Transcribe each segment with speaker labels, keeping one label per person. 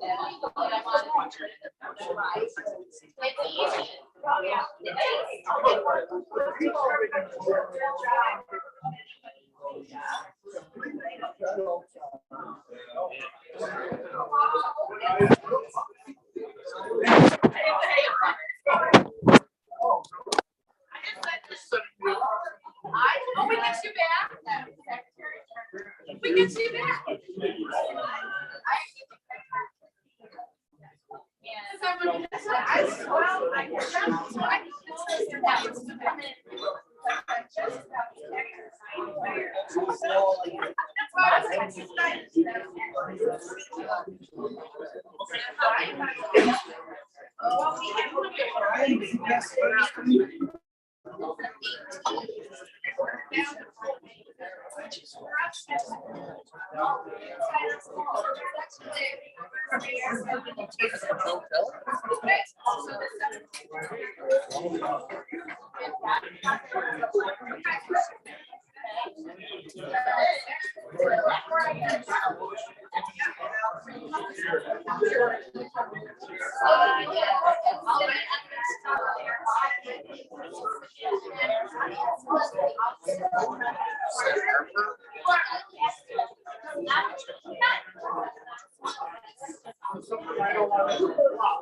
Speaker 1: We get you back. We get you back.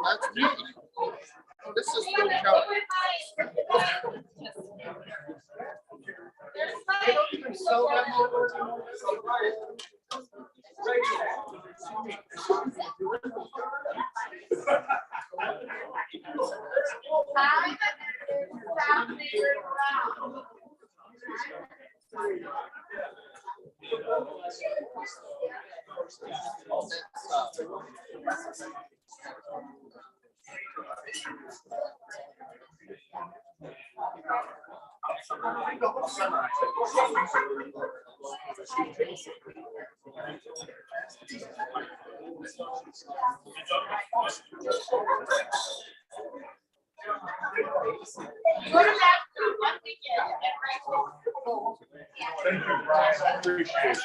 Speaker 2: That's me. This is Phil Kelly. They don't even sell them over.
Speaker 3: Thank you, Brian. I appreciate it.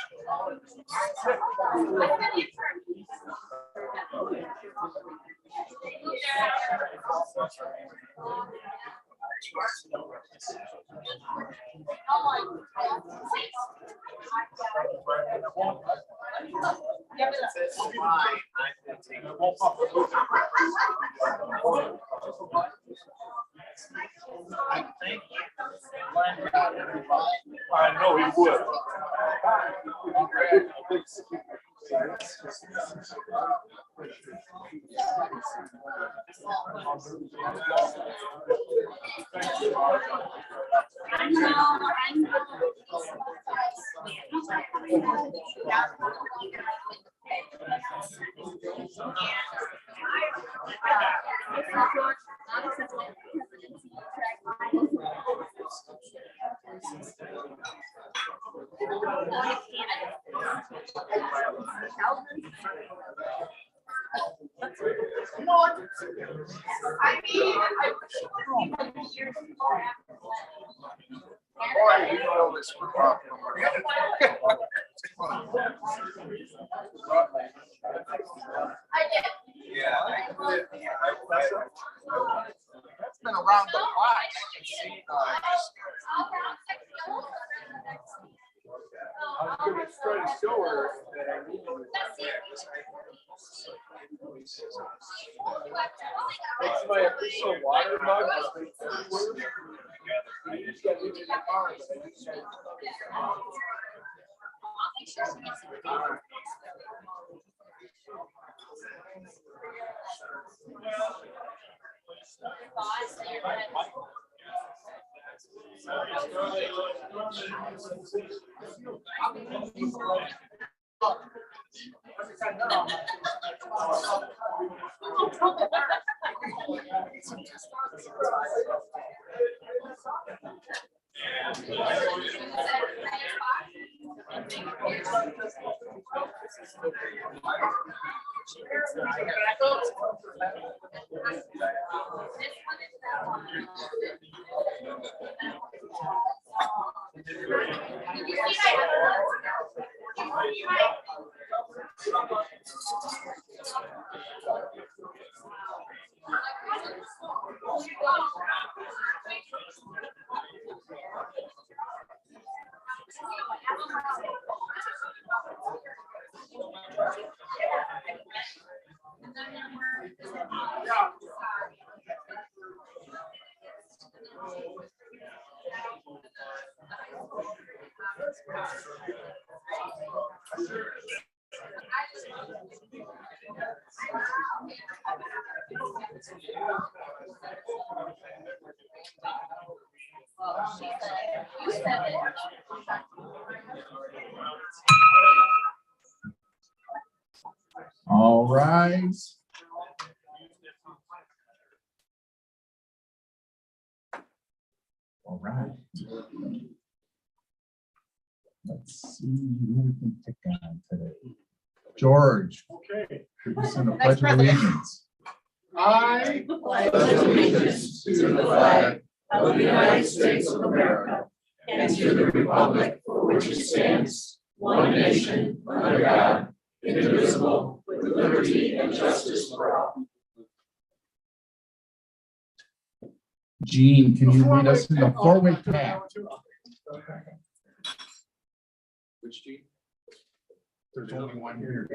Speaker 3: I know he would.
Speaker 2: Boy, you know this one. Yeah, that's been around the block.
Speaker 3: I was going to try to show her that I need to. It's my official water mug. I just got to leave it in the car, but I just
Speaker 1: Well, she said, you said it.
Speaker 4: All rise. All right. Let's see who we can pick on today. George,
Speaker 3: Okay.
Speaker 4: producing the Pledge of Allegiance.
Speaker 3: I
Speaker 5: pledge allegiance to the flag of the United States of America and to the republic for which it stands, one nation, under God, indivisible, with liberty and justice for all.
Speaker 4: Gene, can you lead us in the four-way path?
Speaker 2: Which G?
Speaker 4: There's only one here.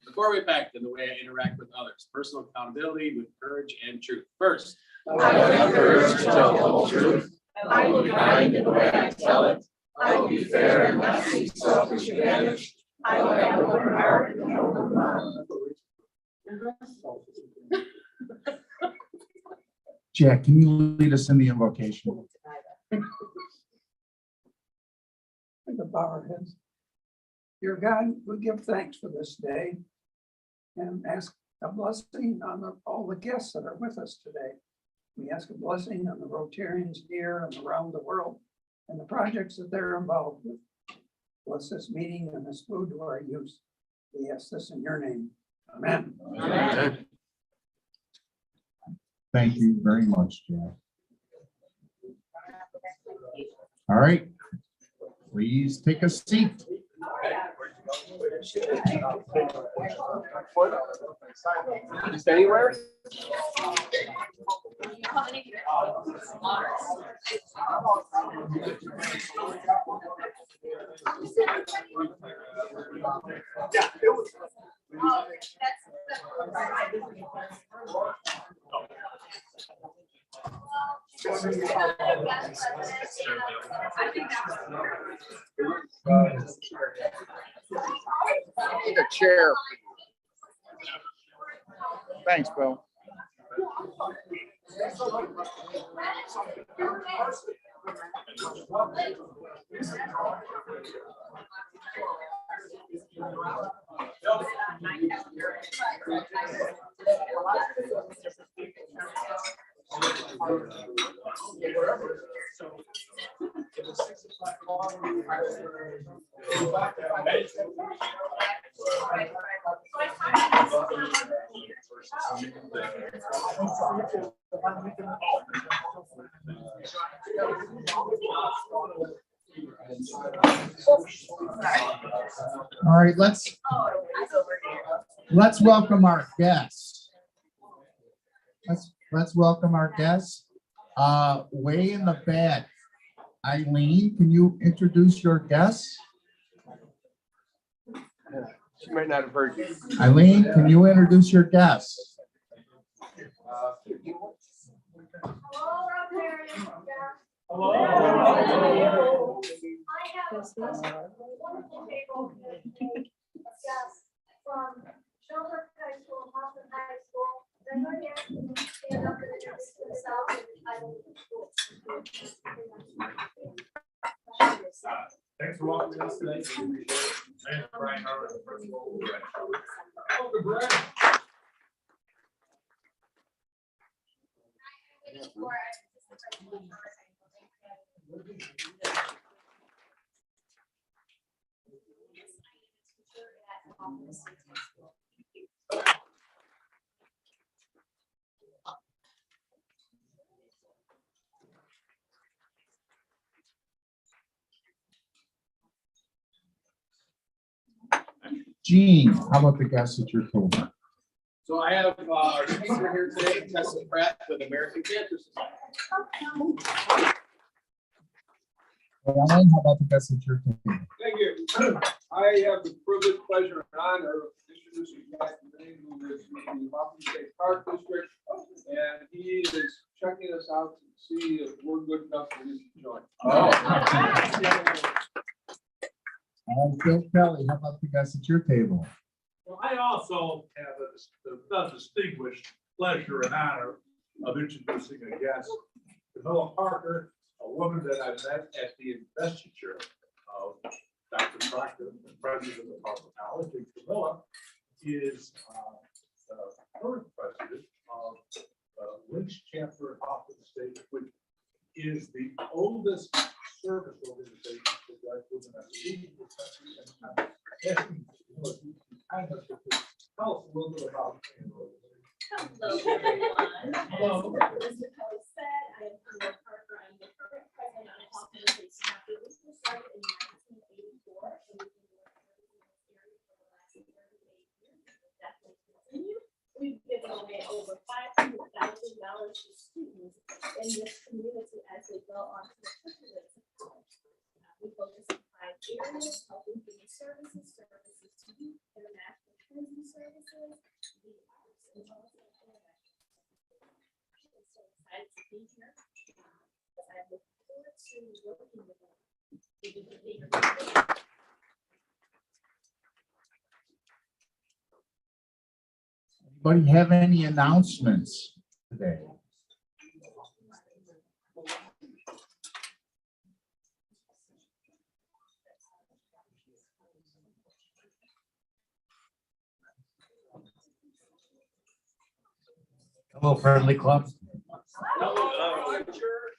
Speaker 6: The four-way pact and the way I interact with others, personal accountability with courage and truth. First,
Speaker 5: I will have courage to tell the whole truth. I will be kind in the way I tell it. I will be fair and not seek selfish advantage. I will have an open heart and an open mind.
Speaker 4: Jack, can you lead us in the invocation?
Speaker 7: The bow our heads. Dear God, we give thanks for this day and ask a blessing on all the guests that are with us today. We ask a blessing on the Rotarians here and around the world and the projects that they're involved with. Bless this meeting and this food to our use. We ask this in your name. Amen.
Speaker 5: Amen.
Speaker 4: Thank you very much, Jack. All right. Please take a seat.
Speaker 3: Just anywhere? Yeah, it was.
Speaker 2: Need a chair. Thanks, Bill.
Speaker 4: All right, let's welcome our guests. Let's welcome our guests. Way in the back, Eileen, can you introduce your guests?
Speaker 3: She might not have heard you.
Speaker 4: Eileen, can you introduce your guests?
Speaker 1: Hello, Hello. I have wonderful people. Yes, from Shelburne High School, Hoffman High School. They're going to ask me to stand up and introduce themselves.
Speaker 3: Thanks for welcoming us today. My name is Brian Howard, principal. Welcome, Brian.
Speaker 4: Gene, how about the guests at your table?
Speaker 6: so I have our speaker here today, Tessa Pratt with American Cancer Society.
Speaker 4: Alan, how about the guests at your table?
Speaker 3: Thank you. I have the privilege, pleasure, and honor of introducing you guys to Dane, who is from the Hoffman State Park District, and he is checking us out to see if we're good enough for him to join.
Speaker 4: Phil Kelly, how about the guests at your table?
Speaker 8: Well, I also have the distinguished pleasure and honor of introducing a guest, Camilla Parker, a woman that I met at the investiture of Dr. Proctor, the president of the Harvard College. And Camilla is the current president of the Lynch chapter in Hoffman State, which is the oldest service organization for black women in the country. And I'm asking Camilla if you can kind of tell us a little bit about.
Speaker 9: Hello, everyone.
Speaker 8: Hello.
Speaker 9: As Mr. Kelly said, I am Camilla Parker. I'm the current president of Hoffman State chapter. This was started in 1984, and we've been working in this area for the last 38 years. We'll definitely continue. We've given away over $500,000 to students in this community as they go on to matriculate to college. We focus on 5 areas: helping human services, services to youth, international tourism services, the arts, and also international. I'm so excited to be here. I look forward to working with them.
Speaker 4: Anybody have any announcements today? Hello, Friendly Club.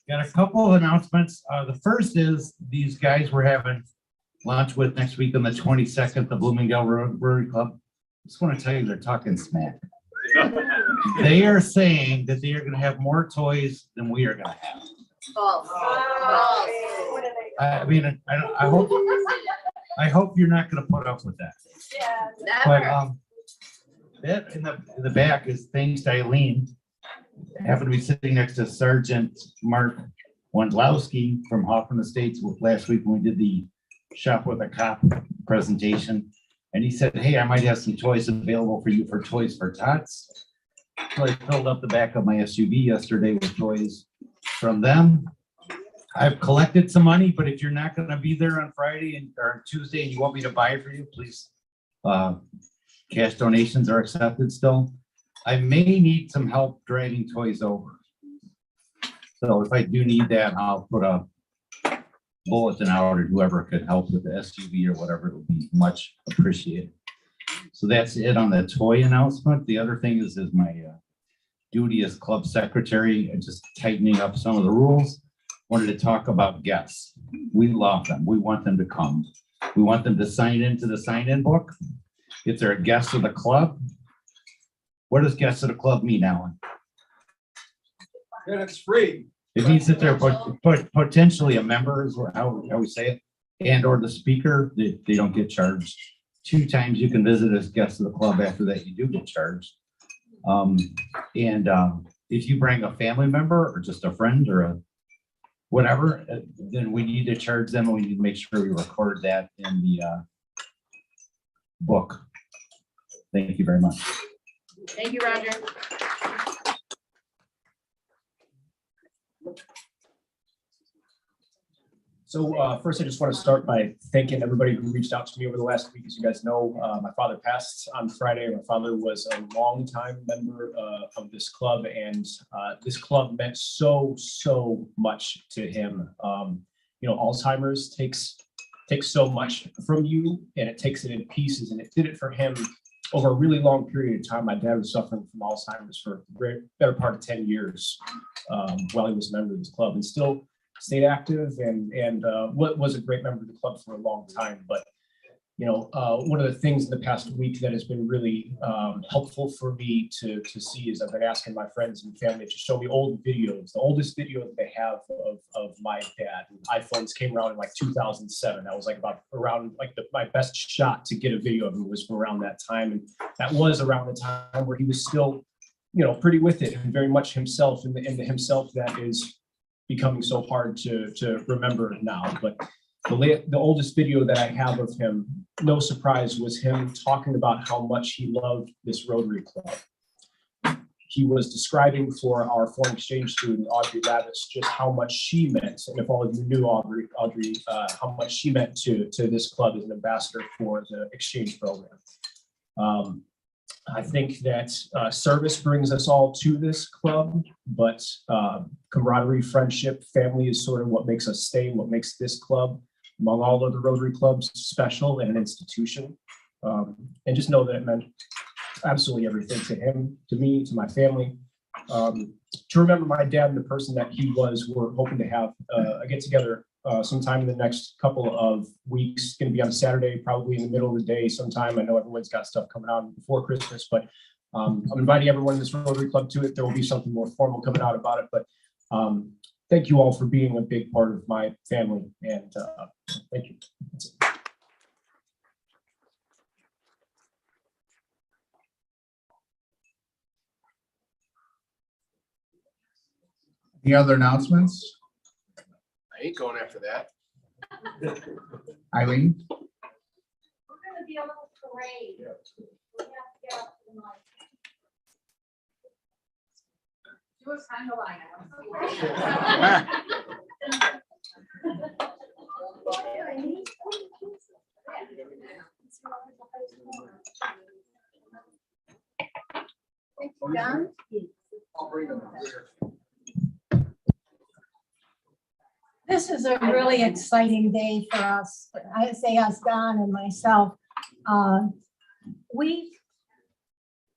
Speaker 4: Got a couple of announcements. The first is these guys we're having lunch with next week on the 22nd, the Bloomingdale Rotary Club. Just want to tell you, they're talking smack. They are saying that they are going to have more toys than we are going to have. I mean, I hope you're not going to put up with that. But that in the back is thanks to Eileen. I happen to be sitting next to Sergeant Mark Wondlowski from Hoffman Estates last week when we did the Shop with a Cop presentation. And he said, hey, I might have some toys available for you for Toys for Tots. So I filled up the back of my SUV yesterday with toys from them. I've collected some money, but if you're not going to be there on Friday or Tuesday and you want me to buy it for you, please, cash donations are accepted still. I may need some help dragging toys over. So if I do need that, I'll put a bulletin out or whoever could help with the SUV or whatever, it would be much appreciated. So that's it on the toy announcement. The other thing is my duty as club secretary and just tightening up some of the rules. Wanted to talk about guests. We love them. We want them to come. We want them to sign into the sign-in book. If they're a guest of the club, what does guest of the club mean, Alan?
Speaker 3: And it's free.
Speaker 4: It means that they're potentially a member, is how we say it, and or the speaker. They don't get charged. 2 times you can visit as guest of the club. After that, you do get charged. If you bring a family member or just a friend or a whatever, then we need to charge them, and we need to make sure we record that in the book. Thank you very much.
Speaker 5: Thank you, Roger.
Speaker 10: So first, I just want to start by thanking everybody who reached out to me over the last week. As you guys know, my father passed on Friday. My father was a longtime member of this club, and this club meant so much to him. You know, Alzheimer's takes so much from you, and it takes it in pieces, and it did it for him over a really long period of time. My dad was suffering from Alzheimer's for a better part of 10 years while he was a member of this club, and still stayed active and was a great member of the club for a long time. But you know, one of the things in the past week that has been really helpful for me to see is I've been asking my friends and family to show me old videos. The oldest video that they have of my dad. iPhones came around in like 2007. That was like my best shot to get a video of him was from around that time, and that was around the time where he was still, you know, pretty with it and very much himself, and the himself that is becoming so hard to remember now. But the oldest video that I have of him, no surprise, was him talking about how much he loved this Rotary Club. He was describing for our foreign exchange student, Audrey Lavis, just how much she meant. And if all of you knew Audrey, how much she meant to this club as an ambassador for the exchange program. I think that service brings us all to this club, but camaraderie, friendship, family is sort of what makes us stay, what makes this club, among all of the Rotary clubs, special and an institution. And just know that it meant absolutely everything to him, to me, to my family. To remember my dad and the person that he was, we're hoping to have a get together sometime in the next couple of weeks. It's going to be on a Saturday, probably in the middle of the day sometime. I know everyone's got stuff coming out before Christmas, but I'm inviting everyone in this Rotary Club to it. There will be something more formal coming out about it, but thank you all for being a big part of my family, and thank you. That's it.
Speaker 2: Any other announcements?
Speaker 6: I ain't going after that.
Speaker 2: Eileen?
Speaker 1: We're gonna be a little parade. We have to get up to the mic. She was kind of like. Thank you, Don.
Speaker 6: I'll bring them here.
Speaker 11: This is a really exciting day for us. I say us, Don and myself. We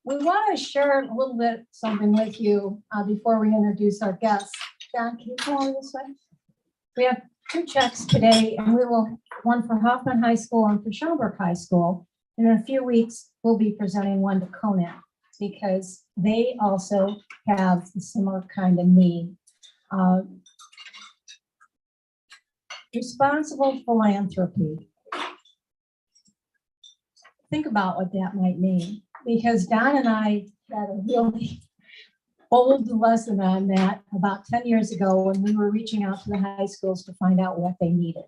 Speaker 11: want to share a little bit something with you before we introduce our guests. Don, can you come over this way? We have 2 checks today, and we will, one for Hoffman High School and for Schaumburg High School. And in a few weeks, we'll be presenting one to Conant because they also have a similar kind of need. Responsible philanthropy. Think about what that might mean, because Don and I had a really old lesson on that about 10 years ago when we were reaching out to the high schools to find out what they needed.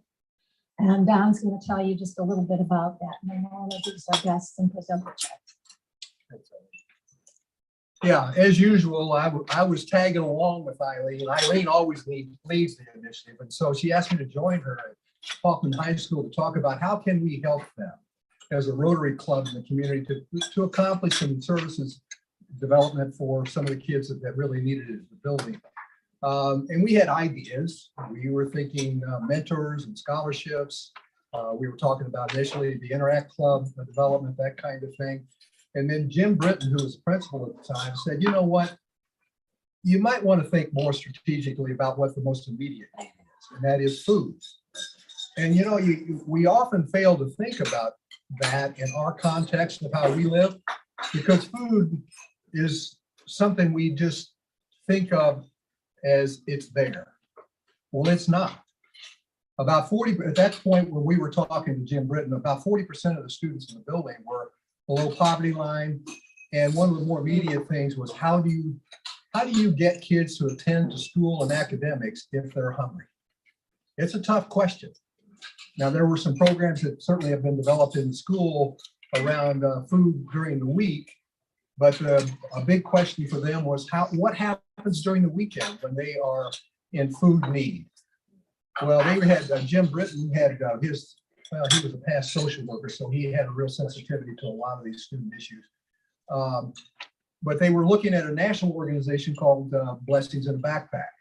Speaker 11: And Don's going to tell you just a little bit about that. And then I'll introduce our guests and present the checks.
Speaker 12: Yeah, as usual, I was tagging along with Eileen. Eileen always leads the initiative. And so she asked me to join her at Hoffman High School to talk about how can we help them as a Rotary club in the community to accomplish some services development for some of the kids that really needed it in the building. And we had ideas. We were thinking mentors and scholarships. We were talking about initially the Interact Club, the development, that kind of thing. And then Jim Britton, who was the principal at the time, said, you know what? You might want to think more strategically about what the most immediate need is, and that is food. And you know, we often fail to think about that in our context of how we live, because food is something we just think of as it's there. Well, it's not. About 40, at that point when we were talking to Jim Britton, about 40% of the students in the building were below poverty line. And one of the more immediate things was how do you get kids to attend to school and academics if they're hungry? It's a tough question. Now, there were some programs that certainly have been developed in the school around food during the week, but a big question for them was what happens during the weekend when they are in food need? Well, they had Jim Britton had he was a past social worker, so he had a real sensitivity to a lot of these student issues. But they were looking at a national organization called Blessings in a Backpack,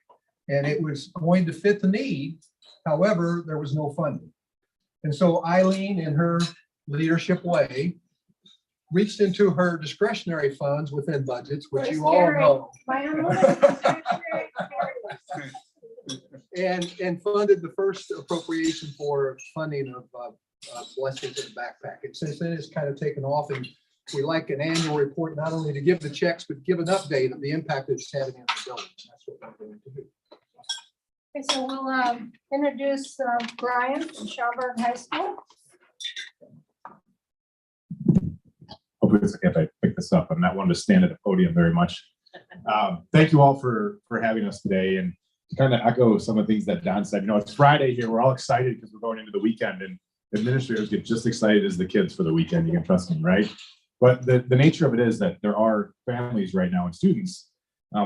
Speaker 12: and it was going to fit the need. However, there was no funding. And so Eileen, in her leadership way, reached into her discretionary funds within budgets, which you all know. And funded the first appropriation for funding of Blessings in a Backpack. And since then, it's kind of taken off, and we like an annual report, not only to give the checks, but give an update of the impact it's having on the building. That's what we're going to do.
Speaker 11: Okay, so we'll introduce Brian from Schaumburg High School.
Speaker 13: Hopefully it's okay if I pick this up. I'm not one to stand at the podium very much. Thank you all for having us today. And to kind of echo some of the things that Don said, you know, it's Friday here. We're all excited because we're going into the weekend, and administrators get just excited as the kids for the weekend. You can trust me, right? But the nature of it is that there are families right now and students,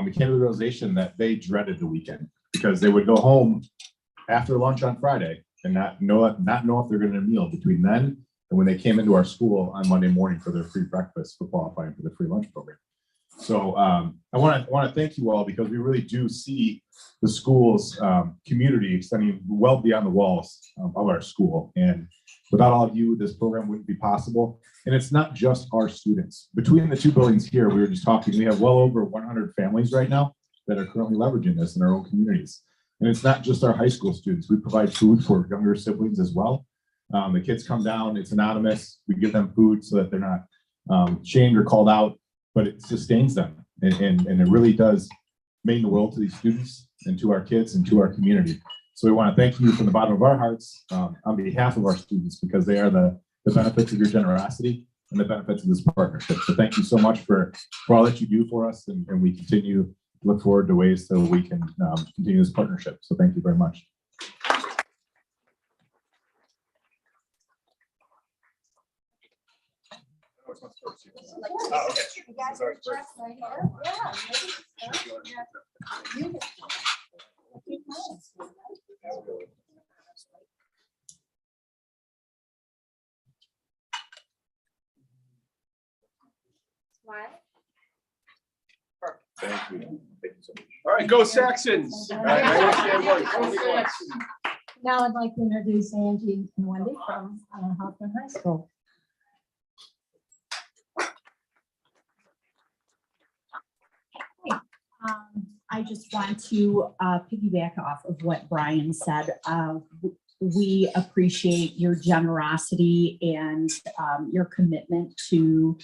Speaker 13: we came to the realization that they dreaded the weekend because they would go home after lunch on Friday and not know if they're going to meal between then and when they came into our school on Monday morning for their free breakfast for qualifying for the free lunch program. So I want to thank you all, because we really do see the school's community extending well beyond the walls of our school. And without all of you, this program wouldn't be possible. And it's not just our students. Between the two buildings here, we were just talking, we have well over 100 families right now that are currently leveraging this in our own communities. And it's not just our high school students. We provide food for younger siblings as well. The kids come down, it's anonymous. We give them food so that they're not shamed or called out, but it sustains them. And it really does mean the world to these students and to our kids and to our community. So we want to thank you from the bottom of our hearts on behalf of our students, because they are the benefits of your generosity and the benefits of this partnership. So thank you so much for all that you do for us, and we continue to look forward to ways so we can continue this partnership. So thank you very much.
Speaker 11: Oh, okay. You got your chest right here? Yeah. You can- Smile.
Speaker 13: Thank you. Thank you so much.
Speaker 6: All right, go Saxons. All right, I understand what-
Speaker 11: Now I'd like to introduce Angie and Wendy from Hoffman High School.
Speaker 14: I just want to piggyback off of what Brian said. We appreciate your generosity and your commitment to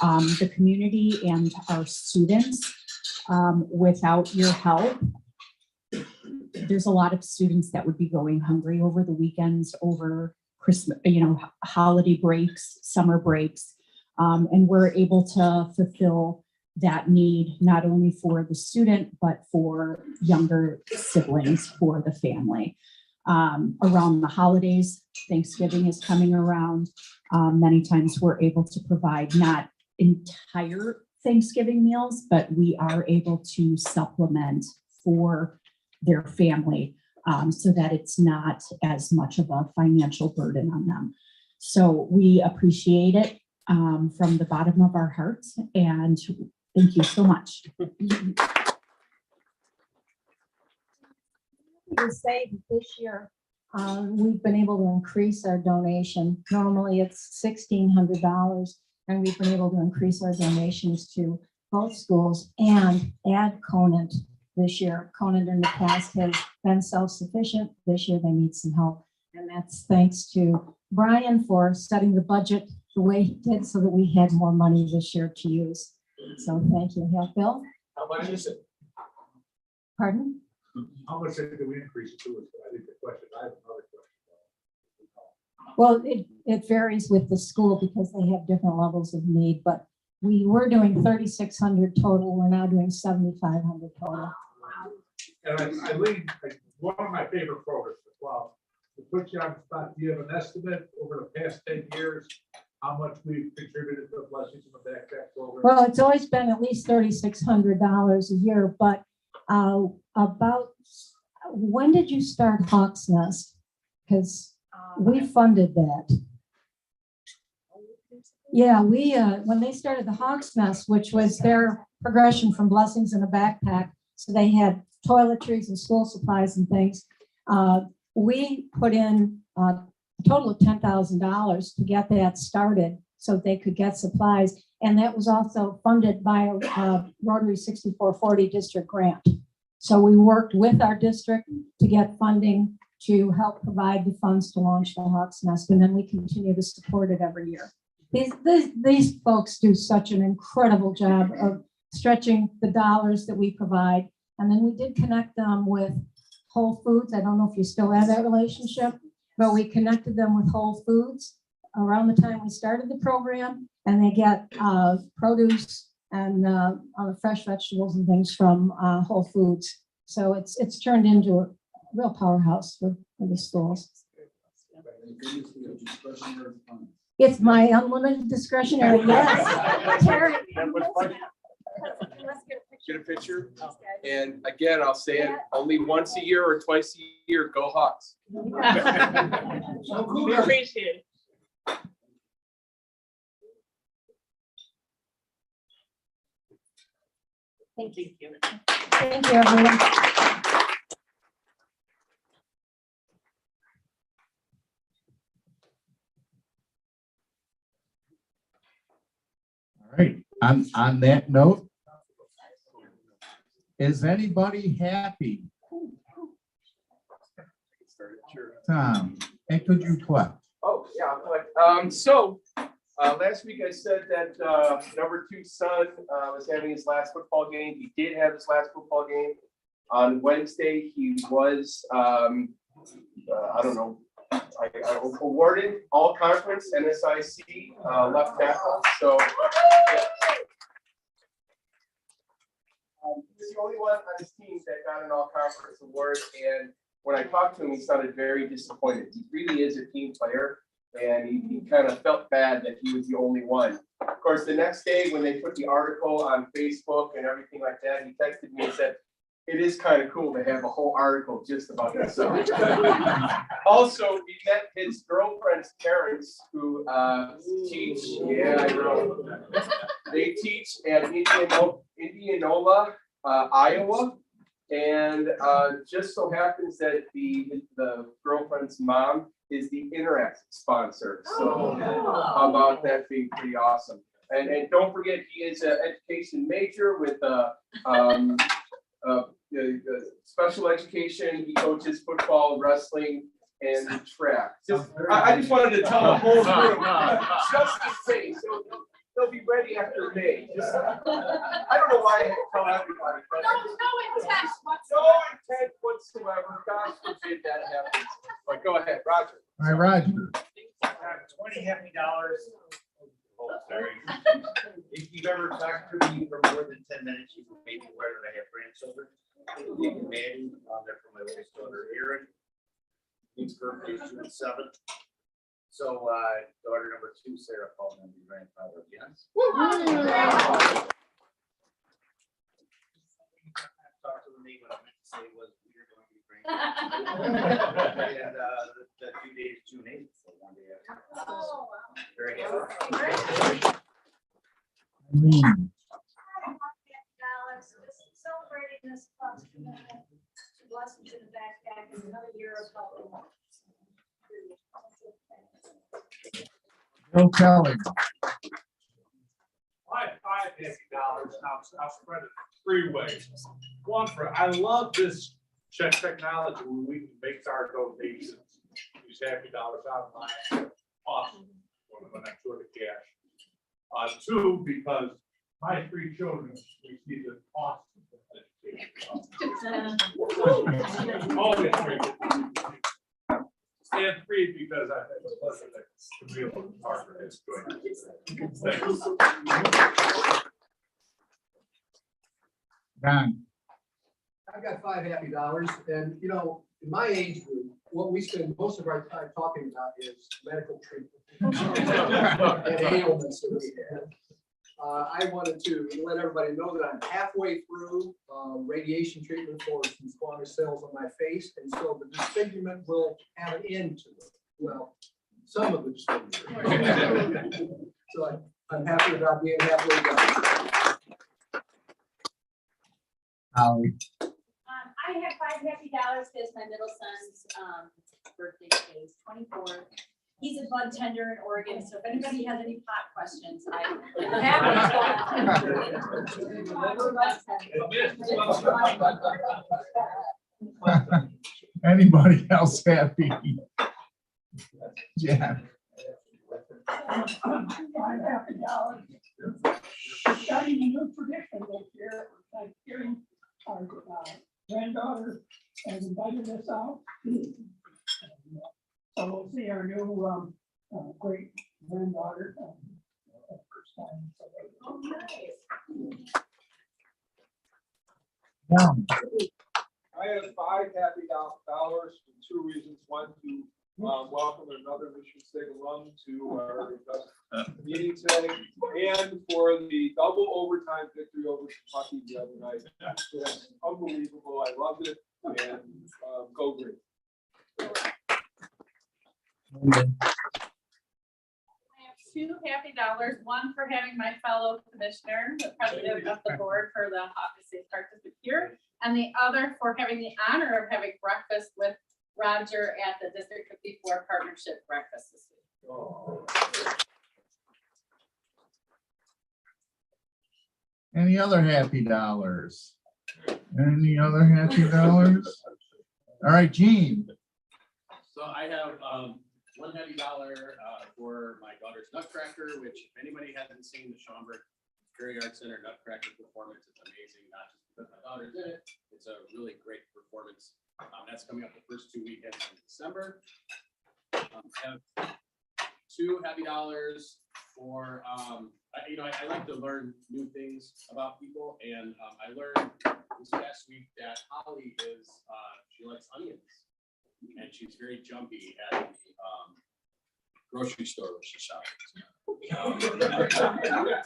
Speaker 14: the community and our students. Without your help, there's a lot of students that would be going hungry over the weekends, over Christmas, holiday breaks, summer breaks. And we're able to fulfill that need, not only for the student, but for younger siblings, for the family. Around the holidays, Thanksgiving is coming around. Many times we're able to provide not entire Thanksgiving meals, but we are able to supplement for their family so that it's not as much of a financial burden on them. So we appreciate it from the bottom of our hearts, and thank you so much.
Speaker 11: To say that this year, we've been able to increase our donation. Normally it's $1,600, and we've been able to increase our donations to both schools and add Conant this year. Conant in the past has been self-sufficient. This year they need some help. And that's thanks to Brian for setting the budget the way he did so that we had more money this year to use. So thank you. Yeah, Bill?
Speaker 6: How much is it?
Speaker 11: Pardon?
Speaker 8: How much did we increase it to? I think the question, I have another question.
Speaker 11: Well, it varies with the school because they have different levels of need, but we were doing 3,600 total. We're now doing 7,500 total.
Speaker 8: And Eileen, one of my favorite programs as well, to put you on the spot, do you have an estimate over the past 10 years, how much we've contributed to the Blessings in the Backpack program?
Speaker 11: Well, it's always been at least $3,600 a year, but about, when did you start Hawks Nest? Because we funded that. Yeah, we, when they started the Hawks Nest, which was their progression from Blessings in a Backpack, so they had toiletries and school supplies and things. We put in a total of $10,000 to get that started so they could get supplies. And that was also funded by a Rotary 6440 district grant. So we worked with our district to get funding to help provide the funds to launch the Hawks Nest. And then we continue to support it every year. These folks do such an incredible job of stretching the dollars that we provide. And then we did connect them with Whole Foods. I don't know if you still have that relationship, but we connected them with Whole Foods around the time we started the program, and they get produce and fresh vegetables and things from Whole Foods. So it's turned into a real powerhouse for the schools. It's my unlimited discretionary, yes. Terry.
Speaker 6: Get a picture. And again, I'll say it only once a year or twice a year, go Hawks.
Speaker 5: We appreciate it.
Speaker 11: Thank you. Thank you, everyone.
Speaker 4: All right, on that note, is anybody happy? Tom, and could you clap?
Speaker 6: Oh, yeah. Last week I said that number 2 son was having his last football game. He did have his last football game. On Wednesday, he was, I don't know, I awarded all conference NSIC left tackle. So he's the only one on his team that got an all conference award. And when I talked to him, he sounded very disappointed. He really is a team player. And he kind of felt bad that he was the only one. Of course, the next day when they put the article on Facebook and everything like that, he texted me and said, it is kind of cool to have a whole article just about yourself. Also, we met his girlfriend's parents who teach, yeah, I know. They teach at Indianola, Iowa. And just so happens that the girlfriend's mom is the Interact sponsor. So how about that being pretty awesome? And don't forget, he is an education major with special education. He coaches football, wrestling, and track. I just wanted to tell the whole group, just in case. They'll be ready after May. I don't know why I had to tell everybody. But no intent whatsoever. God forbid that happens. But go ahead, Roger.
Speaker 4: All right, Roger.
Speaker 15: $20 happy. Oh, sorry. If you've ever talked to me for more than 10 minutes, you can maybe aware that I have grandchildren. You can imagine, they're from my oldest daughter, Erin. His birthday is June 7th. So, daughter number 2, Sarah, called me grandfather. Yes. Talk to me. What I meant to say was we are going to be grandfathers. And the due date is June 8th, so one day after.
Speaker 1: Oh, wow.
Speaker 15: Very happy.
Speaker 1: Just celebrating this club's commitment to blessings in the backpack and another year of helping.
Speaker 4: Bill Kelly.
Speaker 8: I have $5 and I'll spread it 3 ways. One, I love this check technology where we can make our donations. Use happy dollars out of my awesome when I throw the cash. 2, because my 3 children receive an awesome education. Always 3. And 3, because I think it's pleasure to be able to partner is good. Thanks.
Speaker 4: Don.
Speaker 12: I've got $5 happy. And, you know, in my age group, what we spend most of our time talking about is medical treatment and ailments that we have. I wanted to let everybody know that I'm halfway through radiation treatment for some squamous cells on my face. And so the disfigurement will have an end to it. Well, some of the disfigurement. So I'm happy about being halfway done.
Speaker 9: I have $5 happy because my middle son's birthday today is 24. He's a bud tender in Oregon, so if anybody has any pot questions, I'm happy to.
Speaker 4: Anybody else happy? Yeah.
Speaker 7: $5 happy. Starting a new tradition this year for Thanksgiving. Our granddaughter has invited us out. So we'll see our new great granddaughter. First time.
Speaker 9: Oh, nice.
Speaker 4: Yeah.
Speaker 3: I have $5 happy for 2 reasons. One, to welcome another Michigan State alum to our meeting today, and for the double overtime victory over Kentucky the other night. That's unbelievable. I loved it, and go green.
Speaker 5: 2 happy dollars, one for having my fellow commissioner, the president of the board for the Hawkins State Park District here, and the other for having the honor of having breakfast with Roger at the District 54 Partnership Breakfast this week.
Speaker 13: Any other happy dollars? Any other happy dollars? All right, Gene.
Speaker 16: So I have one happy dollar for my daughter's Nutcracker, which if anybody hasn't seen the Schaumburg Prairie Arts Center Nutcracker performance, it's amazing, not just because my daughter's in it, it's a really great performance. That's coming up the first 2 weekends in December. I have 2 happy dollars for, I like to learn new things about people, and I learned this past week that Holly is, she likes onions. And she's very jumpy at the grocery store where she shops.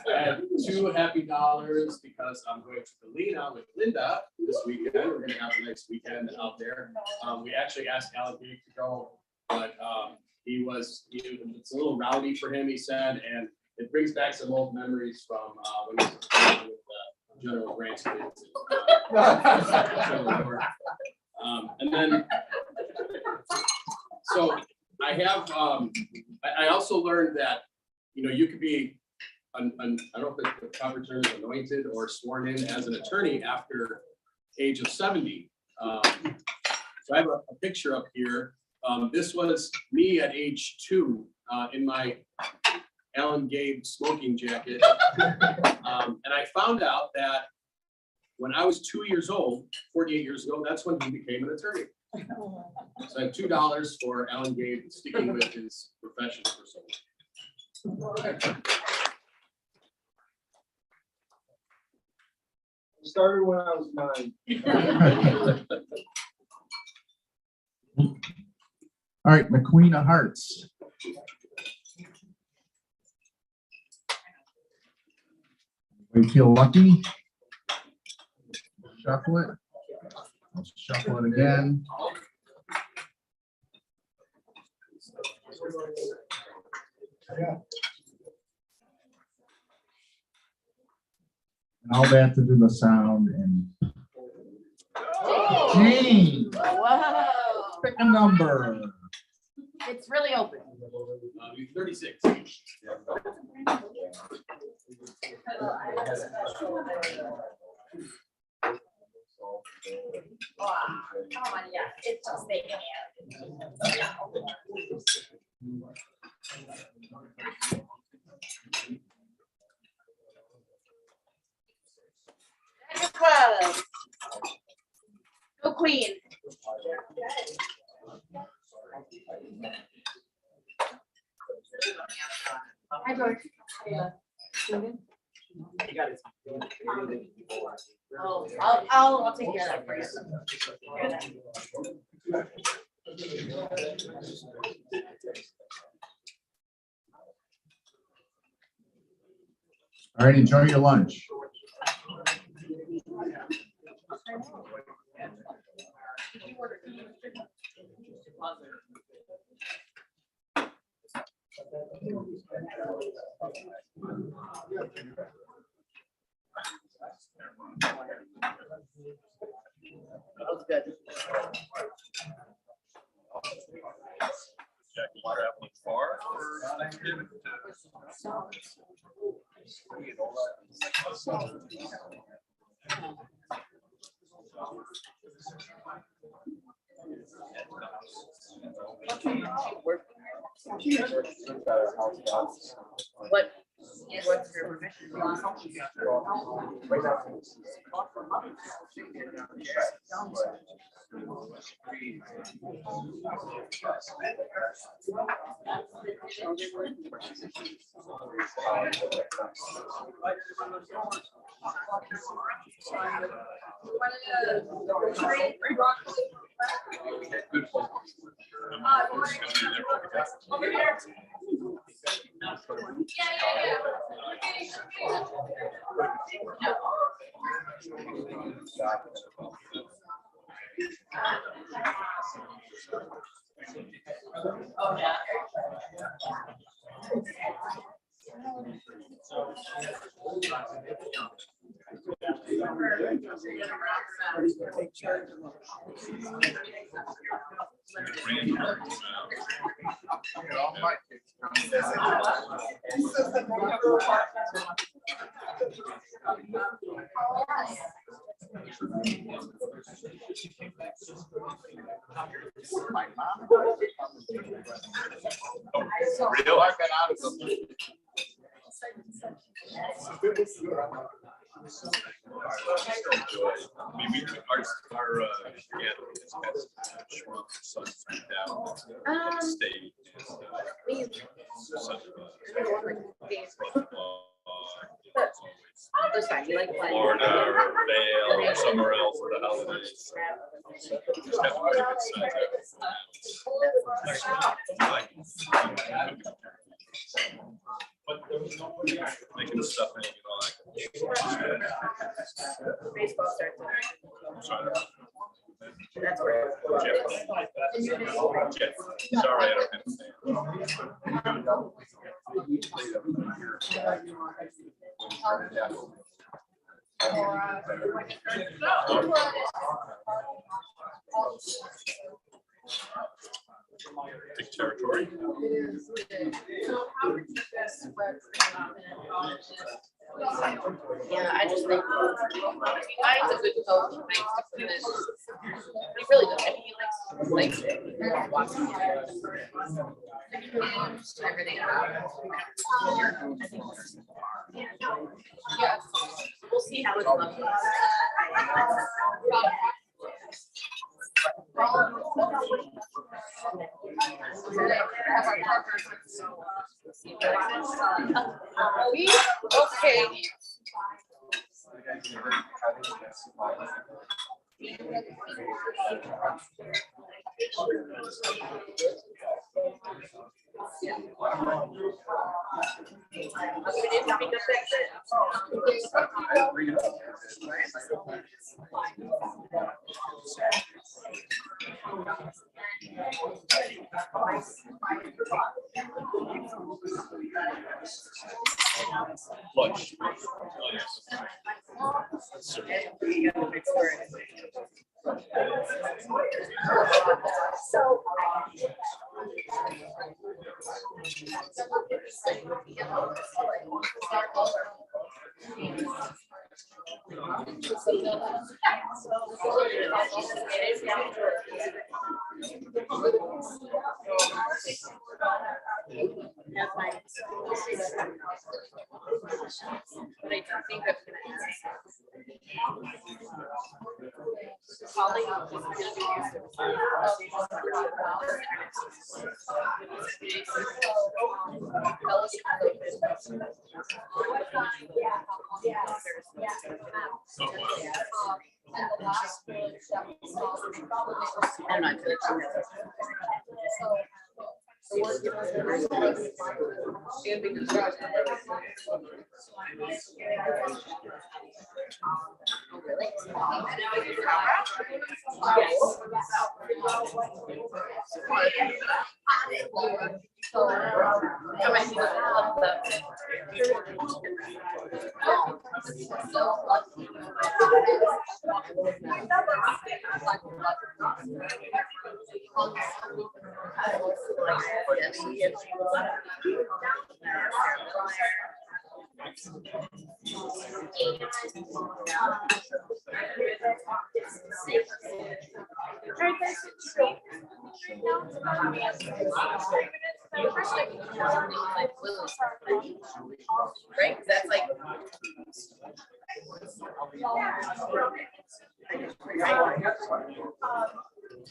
Speaker 16: And 2 happy dollars because I'm going to Galena with Linda this weekend. We're going to have a nice weekend out there. We actually asked Alan Gage to go, but it's a little rowdy for him, he said, and it brings back some old memories from when he was with General Grant's kids. And then, so I have, I also learned that, you could be, I don't know if the proper term is anointed or sworn in as an attorney after age of 70. So I have a picture up here. This was me at age 2 in my Alan Gabe smoking jacket. And I found out that when I was 2 years old, 48 years ago, that's when he became an attorney. So I have $2 for Alan Gabe sticking with his profession for so long.
Speaker 3: Started when I was 9.
Speaker 13: All right, McQueen of Hearts. We feel lucky. Shuffle it. Let's shuffle it again. And I'll have to do the sound and. Gene,
Speaker 5: Whoa.
Speaker 13: pick a number.
Speaker 5: It's really open.
Speaker 16: 36.
Speaker 5: Wow. Come on, yeah, it's just making it. Go Queen. Hi, George. Oh, I'll take care of that for you.
Speaker 13: All right, enjoy your lunch.
Speaker 5: That was good.
Speaker 8: Jackie, traveling far for Thanksgiving?
Speaker 5: What's your permission? Over here. Oh, yeah.
Speaker 2: Real? I've been out of them.
Speaker 16: Maybe our gathering is best shrunk, sun down, stay. Florida or Vail or somewhere else for the holidays. Just have a pretty good size. But there was nobody making stuff in,
Speaker 5: Baseball starts.
Speaker 16: Sorry.
Speaker 5: That's where.
Speaker 16: Jeff. Sorry, I don't understand. Big territory.
Speaker 5: Yeah, I just think Ryan's a good coach. He likes to put it. He really does. I mean, he likes it. He wants to everything about it. Yeah, we'll see how it's looking. Okay.
Speaker 16: Lunch.
Speaker 5: So. But I think that's gonna I'm not gonna do that. Right, that's like.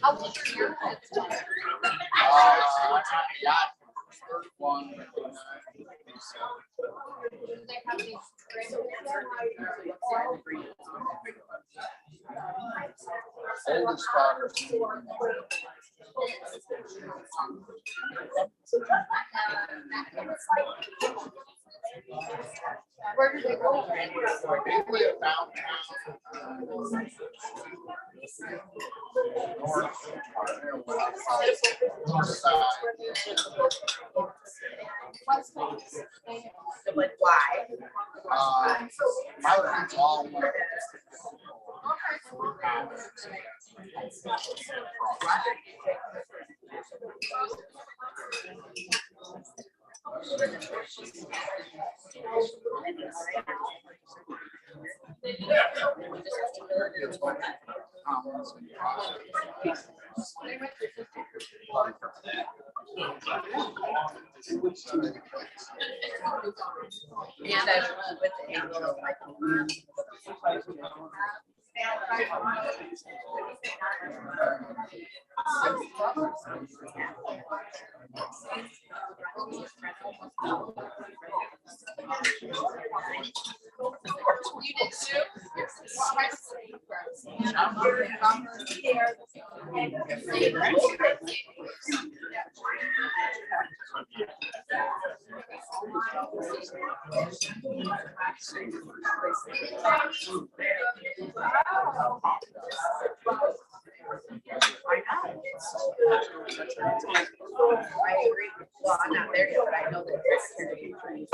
Speaker 5: How much are your kids?
Speaker 2: One. Oldest daughter.
Speaker 5: Where do they go?
Speaker 2: They live downtown. North side.
Speaker 5: Like why?
Speaker 2: My all.
Speaker 5: And I went with the angel of my
Speaker 2: You did too?
Speaker 5: I agree. Well, I'm not there yet, but I know that it's going to be pretty.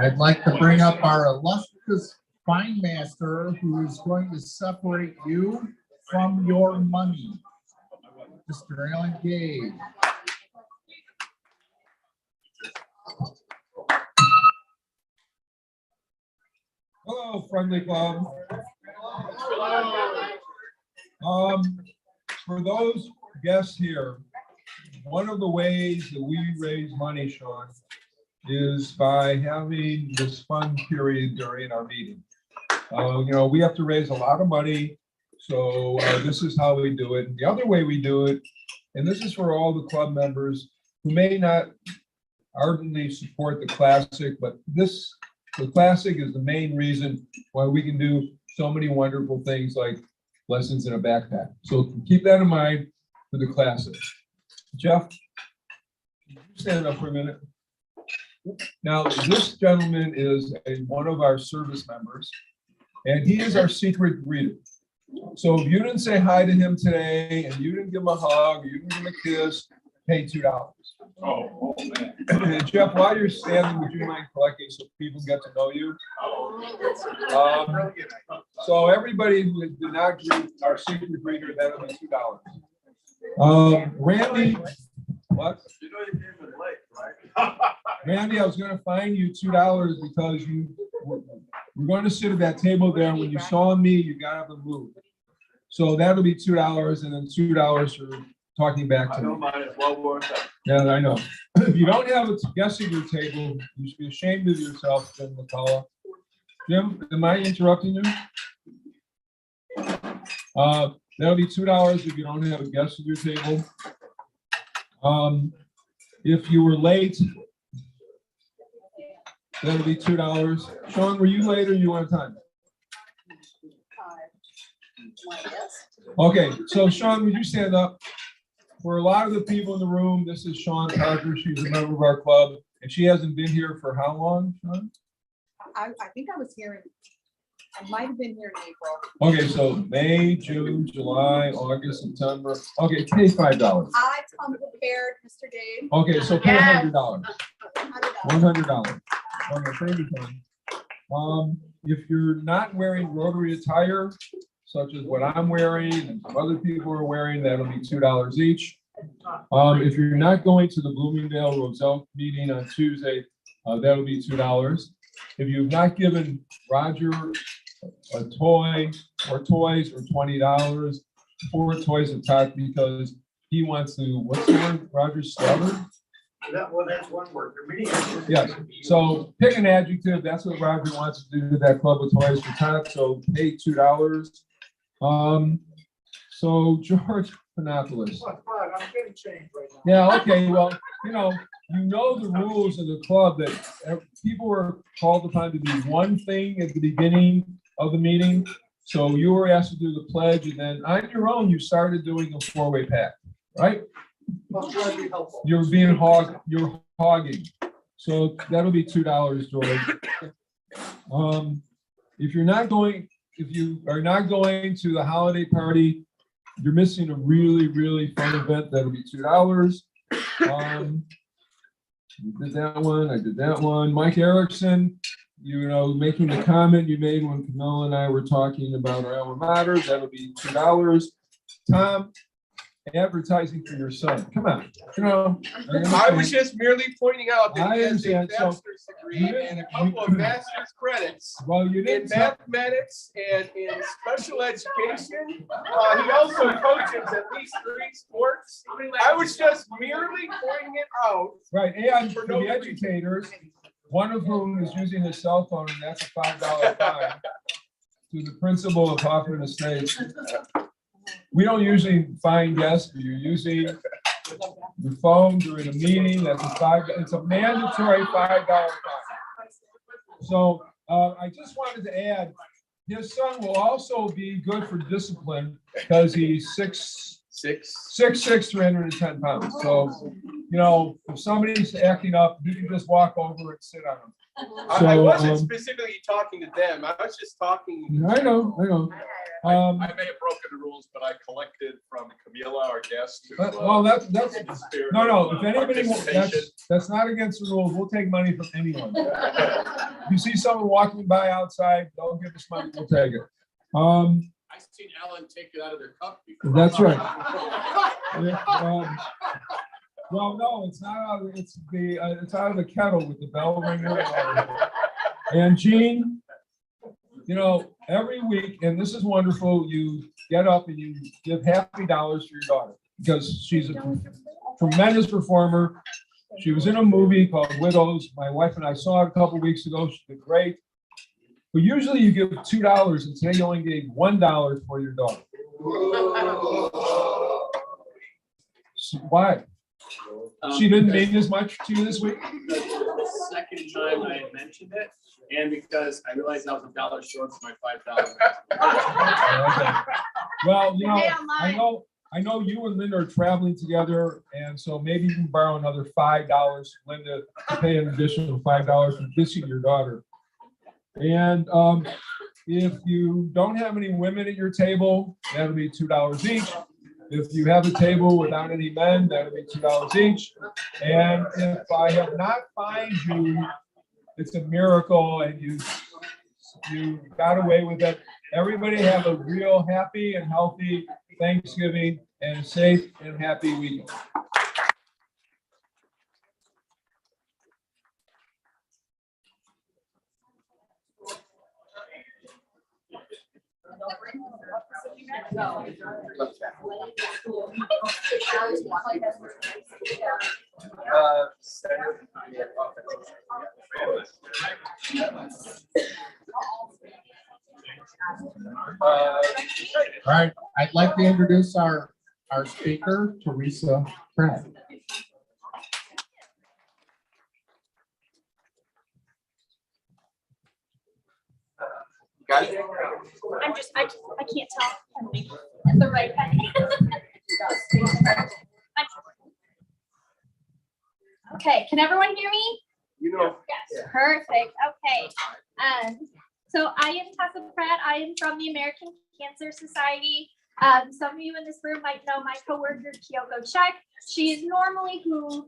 Speaker 12: I'd like to bring up our illustrious fine master who is going to separate you from your money. Mr. Alan Gage.
Speaker 3: Hello, friendly club. For those guests here, one of the ways that we raise money, Sean, is by having this fun period during our meeting. We have to raise a lot of money, so this is how we do it. The other way we do it, and this is for all the club members who may not ardently support the Classic, but the Classic is the main reason why we can do so many wonderful things like lessons in a backpack. So keep that in mind for the Classic. Jeff, can you stand up for a minute? Now, this gentleman is one of our service members, and he is our secret greeter. So if you didn't say hi to him today, and you didn't give him a hug, or you didn't give him a kiss, pay $2.
Speaker 8: Oh, man.
Speaker 3: And Jeff, while you're standing, would you mind collecting so people get to know you? So everybody who did not greet our secret greeter, that'll be $2. Randy, what?
Speaker 8: You know you came in late, right?
Speaker 3: Randy, I was gonna fine you $2 because you were going to sit at that table there. When you saw me, you got up and moved. So that'll be $2 and then $2 for talking back to
Speaker 8: I
Speaker 3: me.
Speaker 8: don't mind, it's well worth it.
Speaker 3: Yeah, I know. If you don't have a guest at your table, you should be ashamed of yourself, Jim McCullough. Jim, am I interrupting you? That'll be $2 if you don't have a guest at your table. If you were late, that'll be $2. Sean, were you late or you on time? Okay, so Sean, would you stand up? For a lot of the people in the room, this is Sean Parker. She's a member of our club, and she hasn't been here for how long, Sean?
Speaker 5: I think I was here I might have been here in April.
Speaker 3: Okay, so May, June, July, August, September. Okay, pay $5.
Speaker 5: I come prepared, Mr. Dave.
Speaker 3: Okay, so pay $100.
Speaker 5: $100.
Speaker 3: $100. Okay, thank you, Tony. If you're not wearing Rotary attire, such as what I'm wearing and some other people are wearing, that'll be $2 each. If you're not going to the Bloomingdale Roselle meeting on Tuesday, that'll be $2. If you've not given Roger a toy or toys or $20, 4 toys of tot because he wants to, what's the word, Roger, stubborn?
Speaker 15: That's one word.
Speaker 3: Yes, so pick an adjective, that's what Roger wants to do to that club with toys for tot, so pay $2. So George Panopoulos.
Speaker 8: I'm getting changed right now.
Speaker 3: Yeah, okay, well, you know the rules of the club that people are called upon to do one thing at the beginning of the meeting, So you were asked to do the pledge, and then on your own, you started doing a four-way pact, right? You're being you're hogging. So that'll be $2, George. If you are not going to the holiday party, you're missing a really, really fun event. That'll be $2. You did that one. I did that one. Mike Erickson, making the comment you made when Camilla and I were talking about our alma mater, that'll be $2. Tom, advertising for your son. Come on.
Speaker 6: I was just merely pointing out that
Speaker 3: I
Speaker 6: he has a
Speaker 3: understand. So,
Speaker 6: bachelor's degree and a couple of master's credits
Speaker 3: well, you
Speaker 6: in
Speaker 3: didn't tell-
Speaker 6: mathematics and in special education. He also coaches at least 3 sports. I was just merely pointing it out.
Speaker 3: Right, and
Speaker 6: For
Speaker 3: for
Speaker 6: no
Speaker 3: the
Speaker 6: reason.
Speaker 3: educators, one of whom is using his cell phone, and that's a $5 fine to the principal of Hoffman Estates. We don't usually fine guests, but you're using your phone during a meeting, it's a mandatory $5 fine. So I just wanted to add, his son will also be good for discipline because he's 6'6", 310 pounds. So, if somebody's acting up, you can just walk over and sit on them.
Speaker 6: I wasn't specifically talking to them. I was just talking.
Speaker 3: I know.
Speaker 2: I may have broken the rules, but I collected from Camila, our guest.
Speaker 3: Well, that's no. If anybody,
Speaker 2: participation.
Speaker 3: that's not against the rules. We'll take money from anyone. If you see someone walking by outside, don't give us money. We'll take it.
Speaker 16: I've seen Alan take it out of their cup before.
Speaker 3: That's right. Well, no, it's not out of, it's out of the kettle with the bell ringer. And Gene, every week, and this is wonderful, you get up and you give $50 to your daughter because she's a tremendous performer. She was in a movie called Widows. My wife and I saw it a couple weeks ago. She did great. But usually you give $2, and today you only gave $1 for your daughter. So why? She didn't mean as much to you this week?
Speaker 16: The second time I had mentioned it, and because I realized I was $1 short for my $5.
Speaker 3: Okay. Well, I know you and Linda are traveling together, and so maybe you can borrow another $5 from Linda to pay an additional $5 for visiting your daughter. And if you don't have any women at your table, that'll be $2 each. If you have a table without any men, that'll be $2 each. And if I have not fined you, it's a miracle, and you got away with it. Everybody have a real happy and healthy Thanksgiving and a safe and happy weekend.
Speaker 2: All right, I'd like to introduce our speaker, Teresa Pratt.
Speaker 6: Got it?
Speaker 9: I can't tell. At the right time. Okay, can everyone hear me? Yes, perfect. Okay. So I am Tessa Pratt. I am from the American Cancer Society. Some of you in this room might know my coworker, Kyoko Check. She is normally who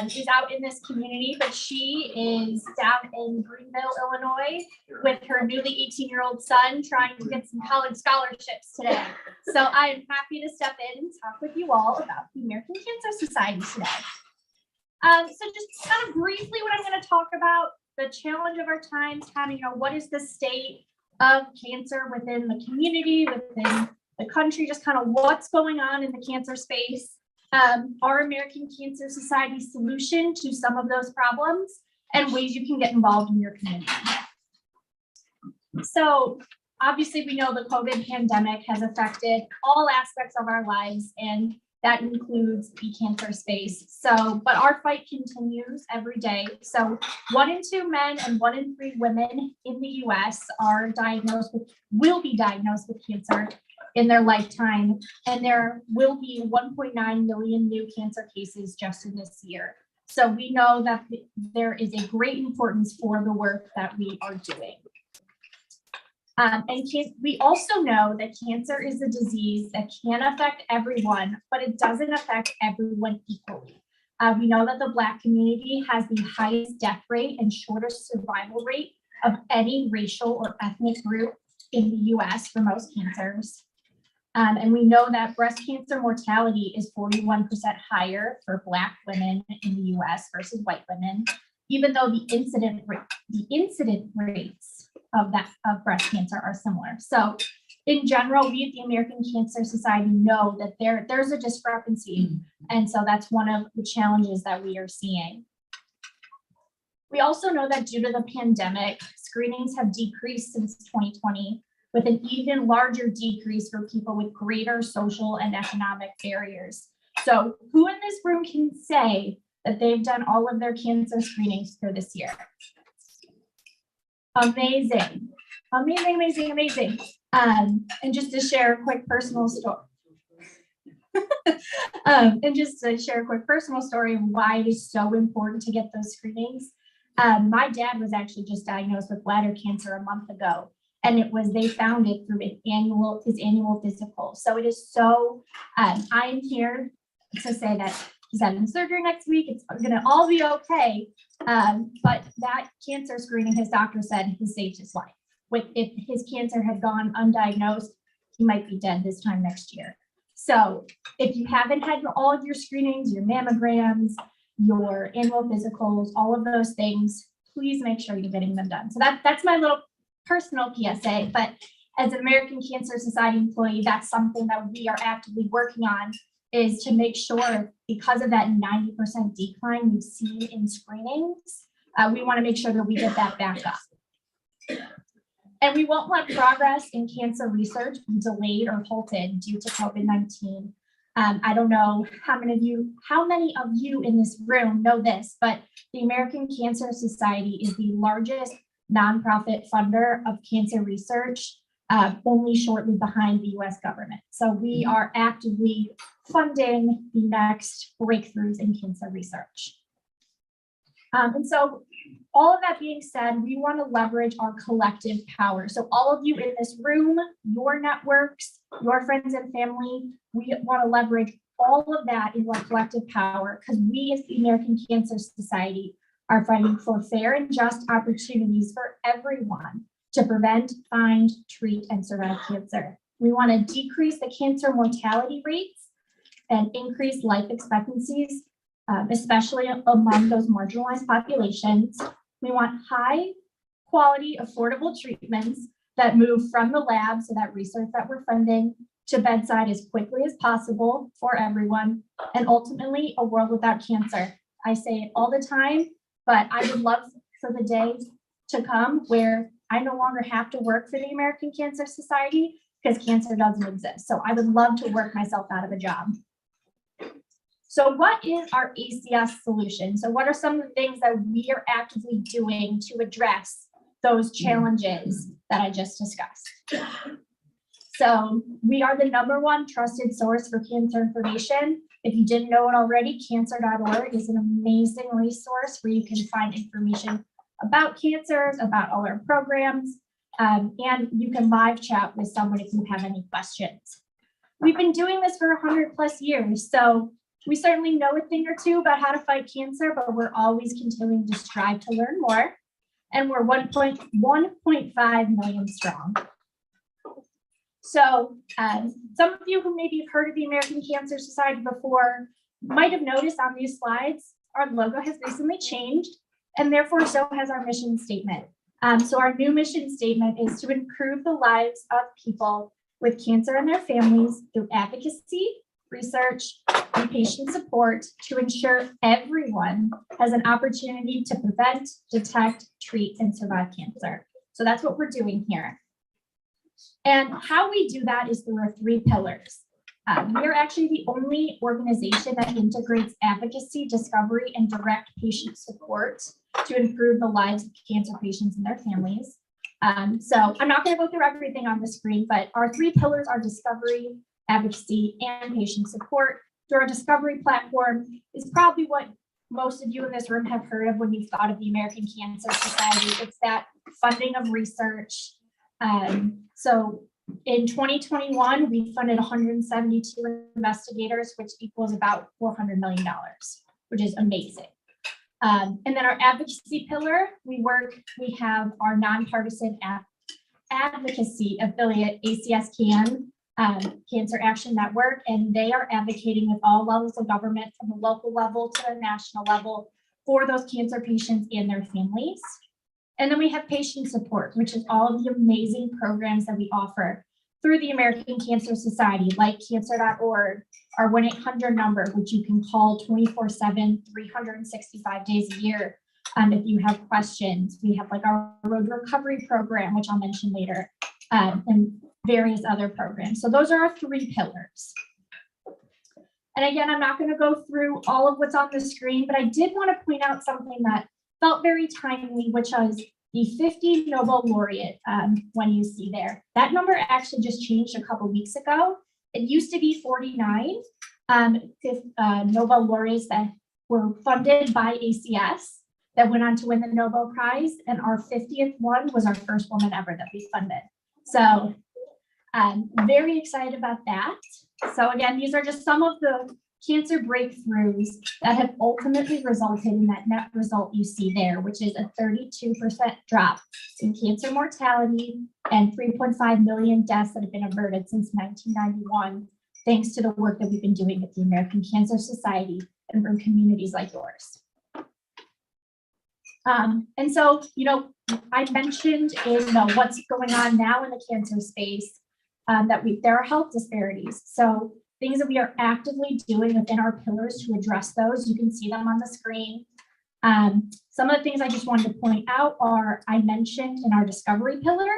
Speaker 9: is out in this community, but she is down in Greenville, Illinois, with her newly 18-year-old son trying to get some college scholarships today. So I am happy to step in and talk with you all about the American Cancer Society today. So just kind of briefly what I'm going to talk about, the challenge of our times, kind of, what is the state of cancer within the community, within the country, just kind of what's going on in the cancer space, our American Cancer Society solution to some of those problems, and ways you can get involved in your community. So obviously we know the COVID pandemic has affected all aspects of our lives, and That includes the cancer space. So, but our fight continues every day. So 1 in 2 men and 1 in 3 women in the US will be diagnosed with cancer in their lifetime. And there will be 1.9 million new cancer cases just in this year. So we know that there is a great importance for the work that we are doing. We also know that cancer is a disease that can affect everyone, but it doesn't affect everyone equally. We know that the Black community has the highest death rate and shortest survival rate of any racial or ethnic group in the US for most cancers. And we know that breast cancer mortality is 41% higher for Black women in the US versus white women, even though the incident rates of breast cancer are similar. So in general, we at the American Cancer Society know that there's a discrepancy. And so that's one of the challenges that we are seeing. We also know that due to the pandemic, screenings have decreased since 2020, with an even larger decrease for people with greater social and economic barriers. So who in this room can say that they've done all of their cancer screenings for this year? Amazing, amazing, amazing, amazing. And just to share a quick personal story. Of why it is so important to get those screenings. My dad was actually just diagnosed with bladder cancer a month ago, and they found it through his annual physical. So it is so, I'm here to say that he's having surgery next week. It's gonna all be okay. But that cancer screening, his doctor said, has saved his life. If his cancer had gone undiagnosed, he might be dead this time next year. So if you haven't had all of your screenings, your mammograms, your annual physicals, all of those things, please make sure you're getting them done. So that's my little personal PSA. But as an American Cancer Society employee, that's something that we are actively working on, is to make sure, because of that 90% decline we've seen in screenings, we want to make sure that we get that back up. And we won't let progress in cancer research be delayed or halted due to COVID-19. I don't know how many of you in this room know this, but the American Cancer Society is the largest nonprofit funder of cancer research, only shortly behind the US government. So we are actively funding the next breakthroughs in cancer research. And so all of that being said, we want to leverage our collective power. So all of you in this room, your networks, your friends and family, we want to leverage all of that into our collective power, because we as the American Cancer Society are fighting for fair and just opportunities for everyone to prevent, find, treat, and survive cancer. We want to decrease the cancer mortality rates and increase life expectancies, especially among those marginalized populations. We want high quality, affordable treatments that move from the lab, so that research that we're funding, to bedside as quickly as possible for everyone, and ultimately a world without cancer. I say it all the time, but I would love for the days to come where I no longer have to work for the American Cancer Society, because cancer doesn't exist. So I would love to work myself out of a job. So what is our ACS solution? So what are some of the things that we are actively doing to address those challenges that I just discussed? So we are the #1 trusted source for cancer information. If you didn't know it already, cancer.org is an amazing resource where you can find information about cancers, about all our programs, and you can live chat with someone if you have any questions. We've been doing this for 100+ years, so we certainly know a thing or two about how to fight cancer, but we're always continuing to strive to learn more. And we're 1.5 million strong. So some of you who maybe have heard of the American Cancer Society before might have noticed on these slides, our logo has recently changed, and therefore so has our mission statement. So our new mission statement is to improve the lives of people with cancer and their families through advocacy, research, and patient support to ensure everyone has an opportunity to prevent, detect, treat, and survive cancer. So that's what we're doing here. And how we do that is through our 3 pillars.
Speaker 17: We are actually the only organization that integrates advocacy, discovery, and direct patient support to improve the lives of cancer patients and their families. So I'm not going to go through everything on the screen, but our 3 pillars are discovery, advocacy, and patient support. Through our discovery platform is probably what most of you in this room have heard of when you've thought of the American Cancer Society. It's that funding of research. So in 2021, we funded 172 investigators, which equals about $400 million, which is amazing. And then our advocacy pillar, we have our nonpartisan advocacy affiliate, ACS CAN, Cancer Action Network, and they are advocating with all levels of government from the local level to the national level for those cancer patients and their families. And then we have patient support, which is all of the amazing programs that we offer through the American Cancer Society, like cancer.org, our 1-800 number, which you can call 24/7, 365 days a year. If you have questions, we have like our road recovery program, which I'll mention later, and various other programs. So those are our 3 pillars. And again, I'm not going to go through all of what's on the screen, but I did want to point out something that felt very timely, which was the 50 Nobel laureate one you see there. That number actually just changed a couple weeks ago. It used to be 49 Nobel laureates that were funded by ACS that went on to win the Nobel Prize. And our 50th one was our first woman ever that we funded. So very excited about that. So again, these are just some of the cancer breakthroughs that have ultimately resulted in that net result you see there, which is a 32% drop in cancer mortality and 3.5 million deaths that have been averted since 1991, thanks to the work that we've been doing at the American Cancer Society and from communities like yours. And so, I mentioned in what's going on now in the cancer space, that there are health disparities. So things that we are actively doing within our pillars to address those, you can see them on the screen. Some of the things I just wanted to point out are, I mentioned in our discovery pillar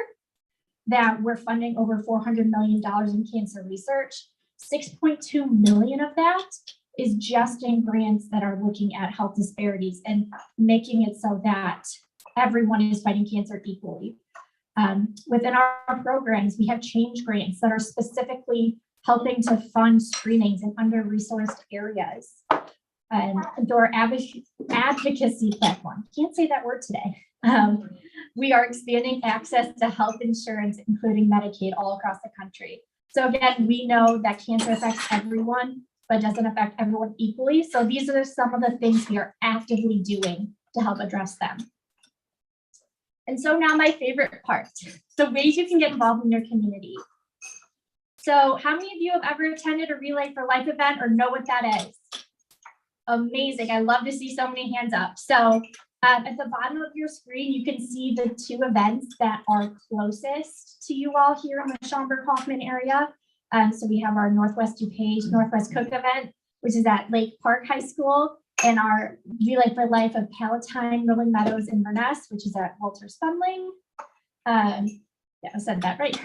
Speaker 17: that we're funding over $400 million in cancer research. 6.2 million of that is just in grants that are looking at health disparities and making it so that everyone is fighting cancer equally. Within our programs, we have change grants that are specifically helping to fund screenings in under-resourced areas. And through our advocacy platform, can't say that word today. We are expanding access to health insurance, including Medicaid, all across the country. So again, we know that cancer affects everyone, but doesn't affect everyone equally. So these are some of the things we are actively doing to help address them. And so now my favorite part, the ways you can get involved in your community. So how many of you have ever attended a Relay for Life event or know what that is? Amazing. I love to see so many hands up. So at the bottom of your screen, you can see the 2 events that are closest to you all here in the Schaumburg-Hoffman area. So we have our Northwest DuPage, Northwest Cook event, which is at Lake Park High School, and our Relay for Life of Palatine, Rolling Meadows, and Verness, which is at Walter Spunling. Yeah, I said that right.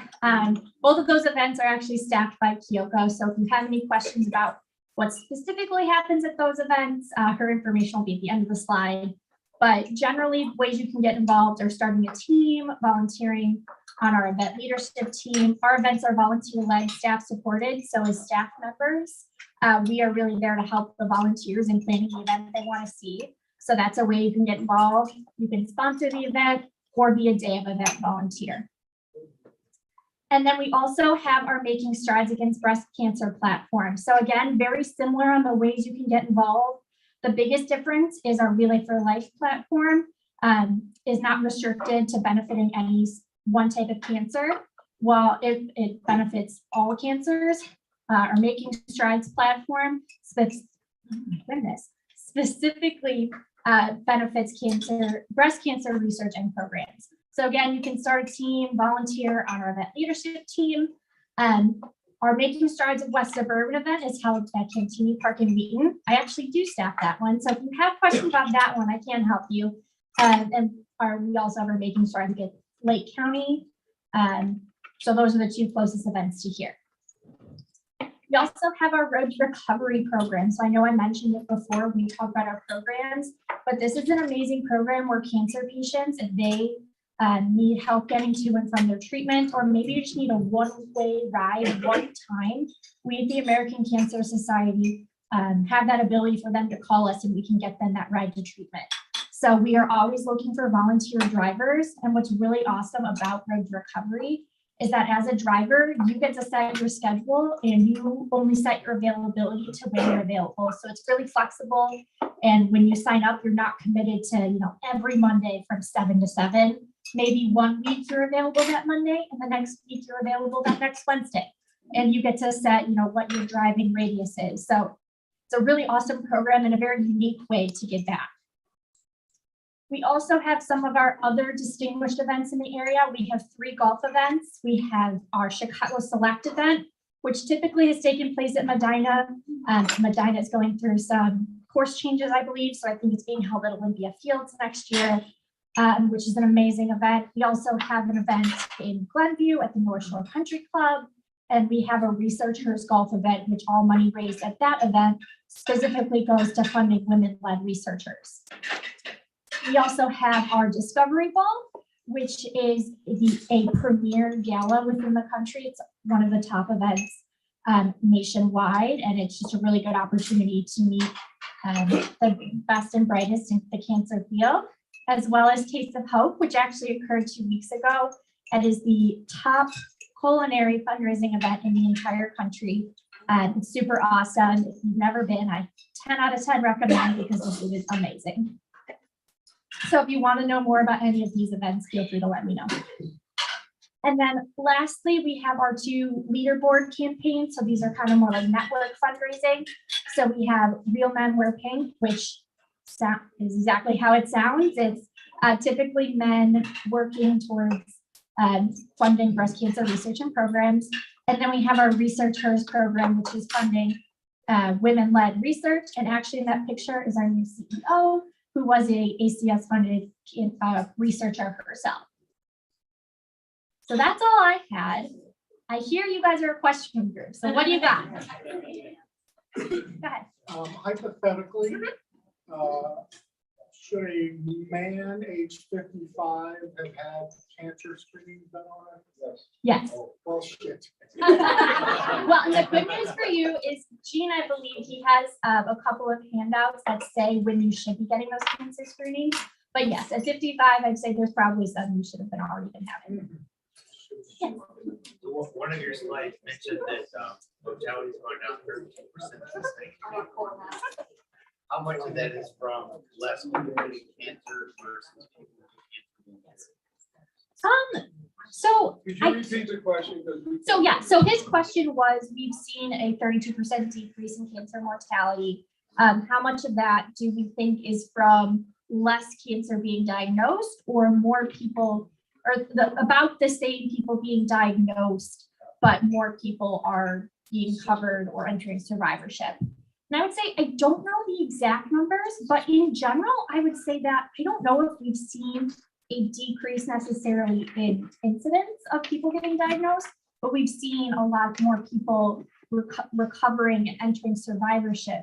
Speaker 17: Both of those events are actually staffed by Kyoko. So if you have any questions about what specifically happens at those events, her information will be at the end of the slide. But generally, ways you can get involved are starting a team, volunteering on our event leadership team. Our events are volunteer-led, staff-supported. So as staff members, we are really there to help the volunteers in planning the event they want to see. So that's a way you can get involved. You can sponsor the event or be a day of event volunteer. And then we also have our Making Strides Against Breast Cancer platform. So again, very similar on the ways you can get involved. The biggest difference is our Relay for Life platform is not restricted to benefiting any one type of cancer. While it benefits all cancers, our Making Strides platform specifically benefits breast cancer research and programs. So again, you can start a team, volunteer on our event leadership team. Our Making Strides of West Suburban event is held at Cantini Park in Wheaton. I actually do staff that one. So if you have questions about that one, I can help you. We also have our Making Strides at Lake County. So those are the 2 closest events to here. We also have our Road to Recovery program. So I know I mentioned it before, we talked about our programs, but this is an amazing program where cancer patients, if they need help getting to and from their treatment, or maybe you just need a one-way ride one time, we at the American Cancer Society have that ability for them to call us and we can get them that ride to treatment. So we are always looking for volunteer drivers. And what's really awesome about Road to Recovery is that as a driver, you get to set your schedule and you only set your availability to when you're available. So it's really flexible. And when you sign up, you're not committed to, every Monday from 7 to 7. Maybe one week you're available that Monday and the next week you're available that next Wednesday. And you get to set, what your driving radius is. So it's a really awesome program and a very unique way to give back. We also have some of our other distinguished events in the area. We have 3 golf events. We have our Chicago Select event, which typically has taken place at Medina. Medina is going through some course changes, I believe. So I think it's being held at Olympia Fields next year, which is an amazing event. We also have an event in Glenview at the North Shore Country Club. And we have a Researchers Golf event, which all money raised at that event specifically goes to funding women-led researchers. We also have our Discovery Ball, which is a premier gala within the country. It's one of the top events nationwide, and it's just a really good opportunity to meet the best and brightest in the cancer field, as well as Taste of Hope, which actually occurred 2 weeks ago. It is the top culinary fundraising event in the entire country. It's super awesome. If you've never been, I 10 out of 10 recommend because the food is amazing. So if you want to know more about any of these events, feel free to let me know. And then lastly, we have our 2 leaderboard campaigns. So these are kind of more like network fundraising. So we have Real Men Wear Pink, which is exactly how it sounds. It's typically men working towards funding breast cancer research and programs. And then we have our Researchers program, which is funding women-led research. And actually in that picture is our new CEO, who was a ACS funded researcher herself. So that's all I had. I hear you guys are a question group. So what do you got? Go ahead.
Speaker 18: Hypothetically, should a man age 55 have had cancer screening done on it?
Speaker 17: Yes.
Speaker 18: Oh, well, shit.
Speaker 17: Well, the good news for you is Gene, I believe he has a couple of handouts that say when you should be getting those cancer screenings. But yes, at 55, I'd say there's probably some you should have already been having. Yes.
Speaker 15: One of your slides mentioned that mortality is going down 13% this thing. How much of that is from less people getting cancer versus people getting cancer?
Speaker 17: So
Speaker 3: Could you repeat the question?
Speaker 17: So his question was, we've seen a 32% decrease in cancer mortality. How much of that do we think is from less cancer being diagnosed, or more people, or about the same people being diagnosed, but more people are being covered or entering survivorship? And I would say, I don't know the exact numbers, but in general, I would say that I don't know if we've seen a decrease necessarily in incidence of people getting diagnosed, but we've seen a lot more people recovering and entering survivorship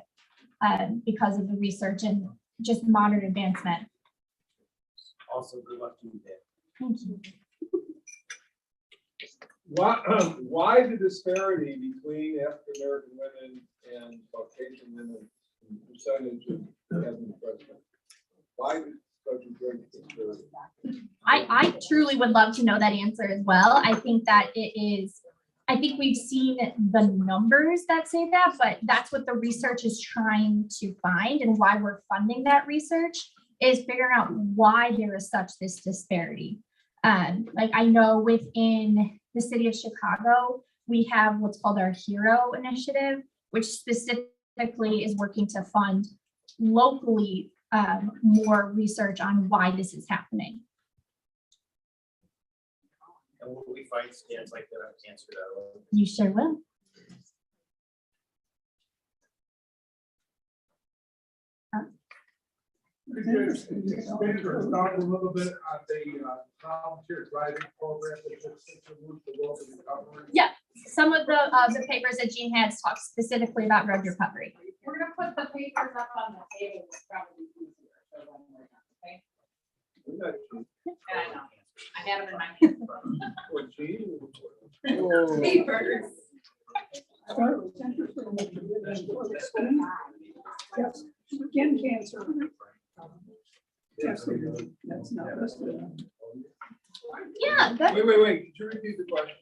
Speaker 17: because of the research and just modern advancement.
Speaker 15: Also, good luck to you there.
Speaker 17: Thank you.
Speaker 3: Why the disparity between African American women and Caucasian women in percentage of having breast cancer? Why such a great disparity?
Speaker 17: I truly would love to know that answer as well. I think that I think we've seen the numbers that say that, but that's what the research is trying to find, and why we're funding that research is figuring out why there is such this disparity. Like I know within the city of Chicago, we have what's called our HERO initiative, which specifically is working to fund locally more research on why this is happening.
Speaker 15: And will we find scans like that on cancer.org?
Speaker 17: You sure will.
Speaker 8: Speaker started a little bit on the volunteer driving program. That just seems to move the world in recovery.
Speaker 17: Yeah, some of the papers that Jean had talked specifically about road recovery.
Speaker 5: We're gonna put the papers up on the table, it's probably easier. So when we're done, okay? Yeah, I know. I had them in my hand. Papers.
Speaker 7: Yes, skin cancer. Testing, that's not listed.
Speaker 17: Yeah, good.
Speaker 3: Wait, could you repeat the question?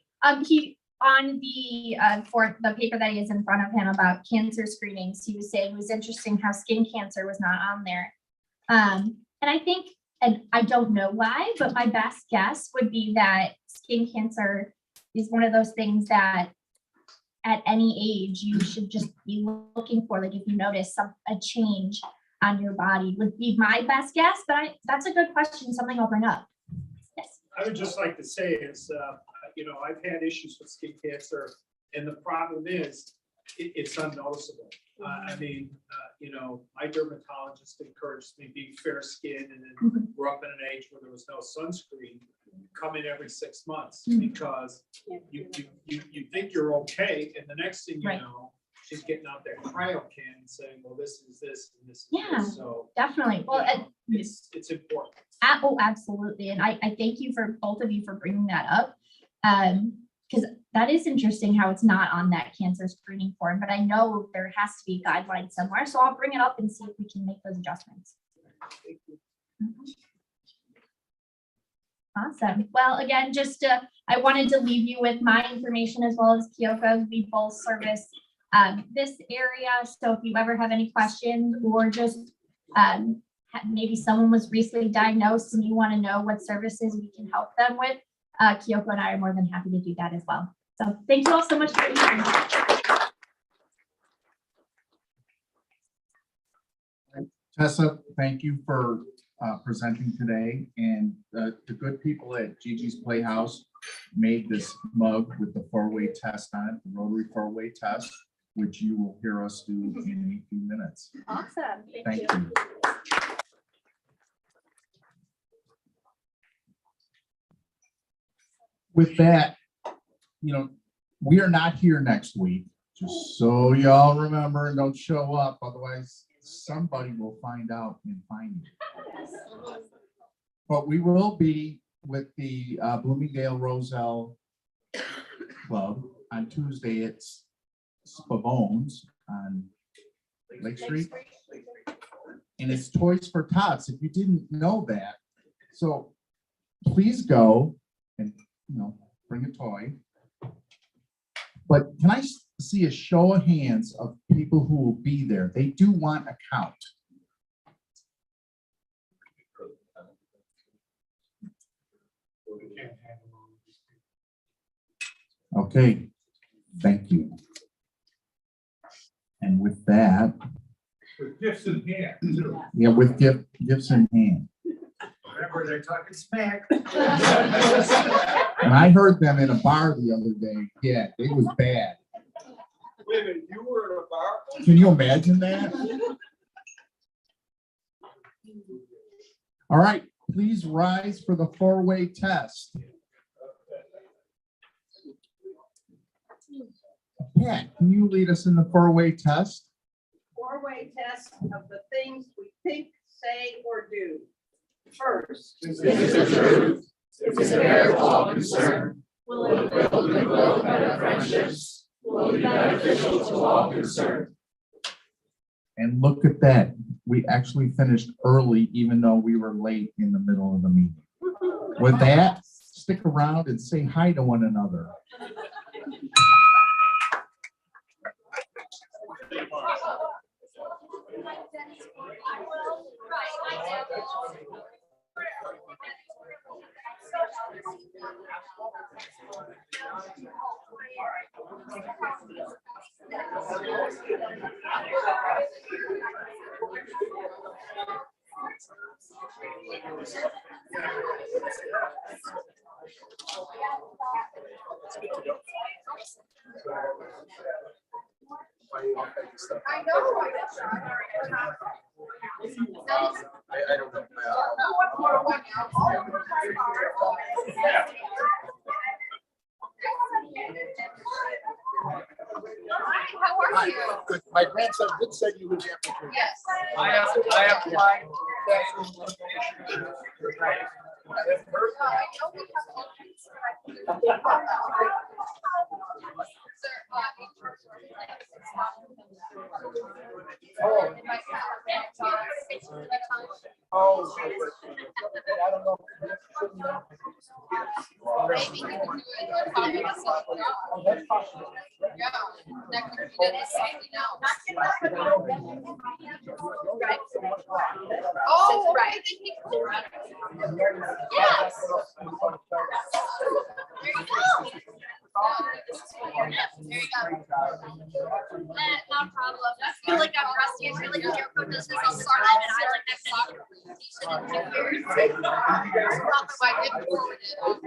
Speaker 17: He, on the, for the paper that he has in front of him about cancer screenings, he was saying it was interesting how skin cancer was not on there. And I think, and I don't know why, but my best guess would be that skin cancer is one of those things that at any age, you should just be looking for, like if you notice a change on your body would be my best guess, but that's a good question, something I'll bring up. Yes.
Speaker 19: I would just like to say is, I've had issues with skin cancer, and the problem is, it's unnoticeable. My dermatologist encouraged me being fair skinned, and then grew up in an age where there was no sunscreen, come in every 6 months, because you think you're okay, and the next thing you know, she's getting out that cryo can and saying, well, this is this and this is this. So
Speaker 17: definitely. Well,
Speaker 19: it's important.
Speaker 17: Oh, absolutely. And I thank you for both of you for bringing that up. Because that is interesting how it's not on that cancer screening form, but I know there has to be guidelines somewhere. So I'll bring it up and see if we can make those adjustments. Awesome. Well, again, just I wanted to leave you with my information as well as Kyoko's. We both service this area. So if you ever have any questions or just maybe someone was recently diagnosed and you want to know what services we can help them with, Kyoko and I are more than happy to do that as well. So thank you all so much for being here.
Speaker 2: Tessa, thank you for presenting today, and the good people at Gigi's Playhouse made this mug with the 4-way test on it, the Rotary 4-way test, which you will hear us do in a few minutes.
Speaker 17: Awesome.
Speaker 2: Thank you. With that, we are not here next week, just so y'all remember and don't show up, otherwise somebody will find out and find you. But we will be with the Bloomingdale Roselle Club on Tuesday. It's Spavone's on Lake Street. And it's Toys for Tots, if you didn't know that. So please go and bring a toy. But can I see a show of hands of people who will be there? They do want a count. Okay, thank you. And with that,
Speaker 8: With gifts in hand, too.
Speaker 2: yeah, with gifts in hand.
Speaker 8: Remember, they're talking smack.
Speaker 2: And I heard them in a bar the other day. Yeah, it was bad.
Speaker 3: Wait a minute, you were in a bar?
Speaker 2: Can you imagine that? All right, please rise for the 4-way test. Pat, can you lead us in the 4-way test?
Speaker 5: 4-way test of the things we think, say, or do. First.
Speaker 15: Is it true? Is it fair to all concerned? Will it build and grow better friendships? Will it be beneficial to all concerned?
Speaker 2: And look at that. We actually finished early, even though we were late in the middle of the meeting. With that, stick around and say hi to one another.
Speaker 5: I know.
Speaker 12: I don't know.
Speaker 1: How are you?
Speaker 12: Good. My grandson did send you his application.
Speaker 1: Yes.
Speaker 3: I applied. Oh. I don't know.
Speaker 1: Maybe you can do it. Probably a solo job.
Speaker 3: Oh, that's possible.
Speaker 1: Yeah, that could be that is something else. Right. Oh, right. Yes. There you go. There you go. No problem. I feel like I'm rusty. I feel like your code does this all the time, and I like that soccer. Not that I didn't forward it. Oh,